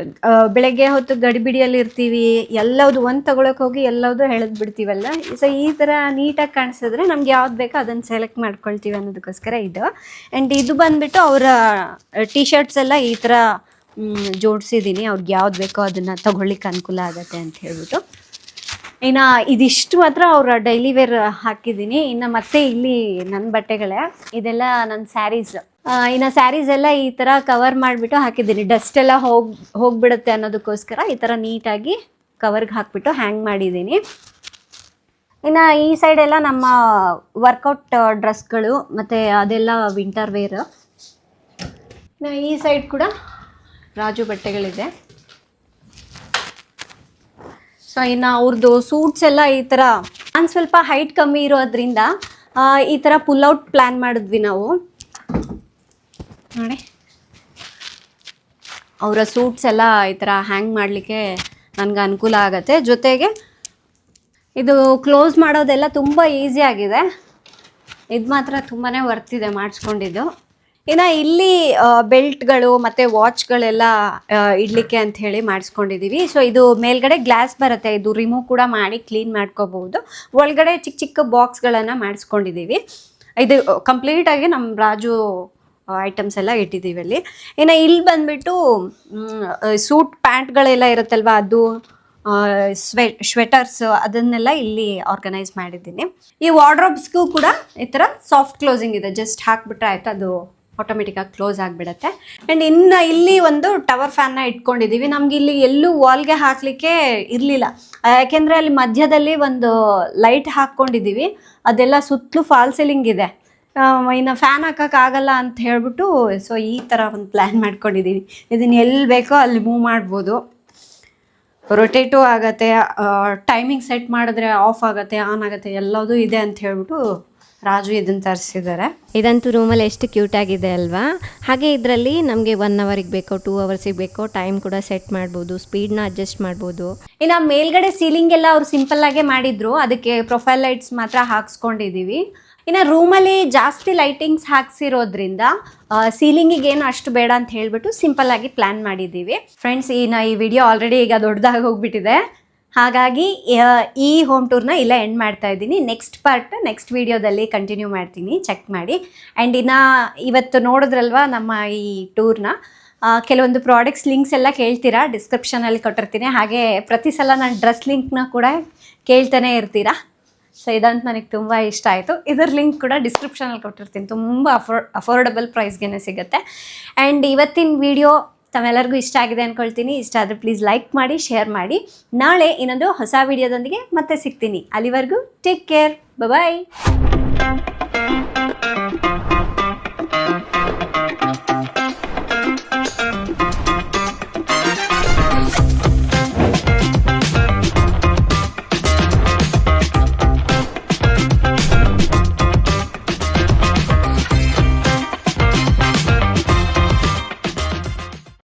ಬೆಳಗ್ಗೆ ಹೊತ್ತು ಗಡಿಬಿಡಿಯಲ್ಲಿ ಇರ್ತೀವಿ, ಎಲ್ಲವುದು ಒಂದು ತಗೊಳಕ್ಕೆ ಹೋಗಿ ಎಲ್ಲವುದು ಎಳೆದು ಬಿಡ್ತೀವಲ್ಲ. ಸೊ ಈ ಥರ ನೀಟಾಗಿ ಕಾಣಿಸಿದ್ರೆ ನಮ್ಗೆ ಯಾವ್ದು ಬೇಕೋ ಅದನ್ನು ಸೆಲೆಕ್ಟ್ ಮಾಡ್ಕೊಳ್ತೀವಿ ಅನ್ನೋದಕ್ಕೋಸ್ಕರ ಇದು. ಆ್ಯಂಡ್ ಇದು ಬಂದುಬಿಟ್ಟು ಅವರ ಟಿ ಶರ್ಟ್ಸ್ ಎಲ್ಲ ಈ ಥರ ಜೋಡಿಸಿದ್ದೀನಿ, ಅವ್ರಿಗೆ ಯಾವ್ದು ಬೇಕೋ ಅದನ್ನು ತಗೊಳ್ಳಿಕ್ಕೆ ಅನುಕೂಲ ಆಗುತ್ತೆ ಅಂತ ಹೇಳ್ಬಿಟ್ಟು. ಇನ್ನು ಇದಿಷ್ಟು ಮಾತ್ರ ಅವರ ಡೈಲಿ ವೇರ್ ಹಾಕಿದ್ದೀನಿ. ಇನ್ನು ಮತ್ತೆ ಇಲ್ಲಿ ನನ್ನ ಬಟ್ಟೆಗಳೇ, ಇದೆಲ್ಲ ನನ್ನ ಸ್ಯಾರೀಸ್. ಇನ್ನು ಸ್ಯಾರೀಸ್ ಎಲ್ಲ ಈ ಥರ ಕವರ್ ಮಾಡಿಬಿಟ್ಟು ಹಾಕಿದ್ದೀನಿ. ಡಸ್ಟ್ ಎಲ್ಲ ಹೋಗ್ಬಿಡುತ್ತೆ ಅನ್ನೋದಕ್ಕೋಸ್ಕರ ಈ ಥರ ನೀಟಾಗಿ ಕವರ್ಗೆ ಹಾಕಿಬಿಟ್ಟು ಹ್ಯಾಂಗ್ ಮಾಡಿದ್ದೀನಿ. ಇನ್ನು ಈ ಸೈಡೆಲ್ಲ ನಮ್ಮ ವರ್ಕೌಟ್ ಡ್ರೆಸ್ಗಳು ಮತ್ತು ಅದೆಲ್ಲ ವಿಂಟರ್ ವೇರ್. ಇನ್ನು ಈ ಸೈಡ್ ಕೂಡ ರಾಜು ಬಟ್ಟೆಗಳಿದೆ. ಸೊ ಇನ್ನು ಅವ್ರದ್ದು ಸೂಟ್ಸ್ ಎಲ್ಲ ಈ ಥರ, ನಾನು ಸ್ವಲ್ಪ ಹೈಟ್ ಕಮ್ಮಿ ಇರೋದ್ರಿಂದ ಈ ಥರ ಪುಲ್ಔಟ್ ಪ್ಲ್ಯಾನ್ ಮಾಡಿದ್ವಿ ನಾವು. ನೋಡಿ, ಅವರ ಸೂಟ್ಸ್ ಎಲ್ಲ ಈ ಥರ ಹ್ಯಾಂಗ್ ಮಾಡಲಿಕ್ಕೆ ನನಗೆ ಅನುಕೂಲ ಆಗುತ್ತೆ. ಜೊತೆಗೆ ಇದು ಕ್ಲೋಸ್ ಮಾಡೋದೆಲ್ಲ ತುಂಬ ಈಸಿ ಆಗಿದೆ. ಇದು ಮಾತ್ರ ತುಂಬಾ ವರ್ತಿದೆ ಮಾಡಿಸ್ಕೊಂಡಿದ್ದು. ಇನ್ನು ಇಲ್ಲಿ ಬೆಲ್ಟ್ಗಳು ಮತ್ತು ವಾಚ್ಗಳೆಲ್ಲ ಇಡಲಿಕ್ಕೆ ಅಂತ ಹೇಳಿ ಮಾಡಿಸ್ಕೊಂಡಿದ್ದೀವಿ. ಸೊ ಇದು ಮೇಲ್ಗಡೆ ಗ್ಲಾಸ್ ಬರುತ್ತೆ, ಇದು ರಿಮೂವ್ ಕೂಡ ಮಾಡಿ ಕ್ಲೀನ್ ಮಾಡ್ಕೋಬಹುದು. ಒಳಗಡೆ ಚಿಕ್ಕ ಚಿಕ್ಕ ಬಾಕ್ಸ್ಗಳನ್ನು ಮಾಡಿಸ್ಕೊಂಡಿದ್ದೀವಿ. ಇದು ಕಂಪ್ಲೀಟಾಗಿ ನಮ್ಮ ರಾಜು ಐಟಮ್ಸ್ ಎಲ್ಲ ಇಟ್ಟಿದ್ದೀವಿ ಅಲ್ಲಿ. ಇನ್ನು ಇಲ್ಲಿ ಬಂದುಬಿಟ್ಟು ಸೂಟ್ ಪ್ಯಾಂಟ್ಗಳೆಲ್ಲ ಇರುತ್ತಲ್ವ, ಅದು ಸ್ವೆಟರ್ಸ್ ಅದನ್ನೆಲ್ಲ ಇಲ್ಲಿ ಆರ್ಗನೈಸ್ ಮಾಡಿದ್ದೀನಿ. ಈ ವಾರ್ಡ್ರೋಬ್ಸ್ಗೂ ಕೂಡ ಈ ಥರ ಸಾಫ್ಟ್ ಕ್ಲೋಸಿಂಗ್ ಇದೆ, ಜಸ್ಟ್ ಹಾಕ್ಬಿಟ್ರೆ ಆಯಿತು, ಅದು ಆಟೋಮೆಟಿಕ್ಕಾಗಿ ಕ್ಲೋಸ್ ಆಗಿಬಿಡುತ್ತೆ. ಆ್ಯಂಡ್ ಇನ್ನು ಇಲ್ಲಿ ಒಂದು ಟವರ್ ಫ್ಯಾನ್ನ ಇಟ್ಕೊಂಡಿದ್ದೀವಿ. ನಮ್ಗೆ ಇಲ್ಲಿ ಎಲ್ಲೂ ವಾಲ್ಗೆ ಹಾಕಲಿಕ್ಕೆ ಇರಲಿಲ್ಲ, ಯಾಕೆಂದರೆ ಅಲ್ಲಿ ಮಧ್ಯದಲ್ಲಿ ಒಂದು ಲೈಟ್ ಹಾಕ್ಕೊಂಡಿದ್ದೀವಿ, ಅದೆಲ್ಲ ಸುತ್ತಲೂ ಫಾಲ್ ಸೀಲಿಂಗ್ ಇದೆ. ಇನ್ನು ಫ್ಯಾನ್ ಹಾಕೋಕ್ಕಾಗಲ್ಲ ಅಂತ ಹೇಳ್ಬಿಟ್ಟು ಸೊ ಈ ಥರ ಒಂದು ಪ್ಲ್ಯಾನ್ ಮಾಡ್ಕೊಂಡಿದ್ದೀವಿ. ಇದನ್ನು ಎಲ್ಲಿ ಬೇಕೋ ಅಲ್ಲಿ ಮೂವ್ ಮಾಡ್ಬೋದು, ರೊಟೇಟು ಆಗುತ್ತೆ, ಟೈಮಿಂಗ್ ಸೆಟ್ ಮಾಡಿದ್ರೆ ಆಫ್ ಆಗುತ್ತೆ, ಆನ್ ಆಗುತ್ತೆ, ಎಲ್ಲದೂ ಇದೆ ಅಂತ ಹೇಳ್ಬಿಟ್ಟು ರಾಜು ಇದನ್ನು ತರಿಸಿದ್ದಾರೆ. ಇದಂತೂ ರೂಮಲ್ಲಿ ಎಷ್ಟು ಕ್ಯೂಟ್ ಆಗಿದೆ ಅಲ್ವಾ. ಹಾಗೆ ಇದರಲ್ಲಿ ನಮಗೆ 1 ಅವರಿಗೆ ಬೇಕೋ 2 ಅವರ್ಸಿಗೆ ಬೇಕೋ ಟೈಮ್ ಕೂಡ ಸೆಟ್ ಮಾಡ್ಬೋದು, ಸ್ಪೀಡ್ನ ಅಡ್ಜಸ್ಟ್ ಮಾಡ್ಬೋದು. ಇನ್ನು ಮೇಲ್ಗಡೆ ಸೀಲಿಂಗ್ ಎಲ್ಲ ಅವ್ರು ಸಿಂಪಲ್ಲಾಗೆ ಮಾಡಿದ್ರು, ಅದಕ್ಕೆ ಪ್ರೊಫೈಲ್ ಲೈಟ್ಸ್ ಮಾತ್ರ ಹಾಕ್ಸ್ಕೊಂಡಿದ್ದೀವಿ. ಇನ್ನು ರೂಮಲ್ಲಿ ಜಾಸ್ತಿ ಲೈಟಿಂಗ್ಸ್ ಹಾಕ್ಸಿರೋದ್ರಿಂದ ಸೀಲಿಂಗಿಗೆ ಏನು ಅಷ್ಟು ಬೇಡ ಅಂತ ಹೇಳ್ಬಿಟ್ಟು ಸಿಂಪಲ್ಲಾಗಿ ಪ್ಲ್ಯಾನ್ ಮಾಡಿದ್ದೀವಿ. ಫ್ರೆಂಡ್ಸ್, ಈ ವಿಡಿಯೋ ಆಲ್ರೆಡಿ ಈಗ ದೊಡ್ಡದಾಗಿ ಹೋಗ್ಬಿಟ್ಟಿದೆ, ಹಾಗಾಗಿ ಈ ಹೋಮ್ ಟೂರ್ನ ಇಲ್ಲ ಎಂಡ್ ಮಾಡ್ತಾ ಇದ್ದೀನಿ. ನೆಕ್ಸ್ಟ್ ಪಾರ್ಟ್ ನೆಕ್ಸ್ಟ್ ವಿಡಿಯೋದಲ್ಲಿ ಕಂಟಿನ್ಯೂ ಮಾಡ್ತೀನಿ, ಚೆಕ್ ಮಾಡಿ. ಆ್ಯಂಡ್ ಇನ್ನು ಇವತ್ತು ನೋಡಿದ್ರಲ್ವ ನಮ್ಮ ಈ ಟೂರ್ನ, ಕೆಲವೊಂದು ಪ್ರಾಡಕ್ಟ್ಸ್ ಲಿಂಕ್ಸ್ ಎಲ್ಲ ಕೇಳ್ತೀರಾ, ಡಿಸ್ಕ್ರಿಪ್ಷನಲ್ಲಿ ಕೊಟ್ಟಿರ್ತೀನಿ. ಹಾಗೆ ಪ್ರತಿ ಸಲ ನಾನು ಡ್ರೆಸ್ ಲಿಂಕ್ನ ಕೂಡ ಕೇಳ್ತಾನೆ ಇರ್ತೀರಾ. ಸೊ ಇದಂತ ನನಗೆ ತುಂಬ ಇಷ್ಟ ಆಯಿತು. ಇದರ ಲಿಂಕ್ ಕೂಡ ಡಿಸ್ಕ್ರಿಪ್ಷನಲ್ಲಿ ಕೊಟ್ಟಿರ್ತೀನಿ, ತುಂಬ ಅಫೋರ್ಡಬಲ್ ಪ್ರೈಸ್ಗೆ ಸಿಗುತ್ತೆ. ಆ್ಯಂಡ್ ಇವತ್ತಿನ ವಿಡಿಯೋ ತಮ್ಮೆಲ್ಲರಿಗೂ ಇಷ್ಟ ಆಗಿದೆ ಅಂದ್ಕೊಳ್ತೀನಿ. ಇಷ್ಟ ಆದರೆ ಪ್ಲೀಸ್ ಲೈಕ್ ಮಾಡಿ, ಶೇರ್ ಮಾಡಿ. ನಾಳೆ ಇನ್ನೊಂದು ಹೊಸ ವಿಡಿಯೋದೊಂದಿಗೆ ಮತ್ತೆ ಸಿಗ್ತೀನಿ. ಅಲ್ಲಿವರೆಗೂ ಟೇಕ್ ಕೇರ್, ಬಾಯ್.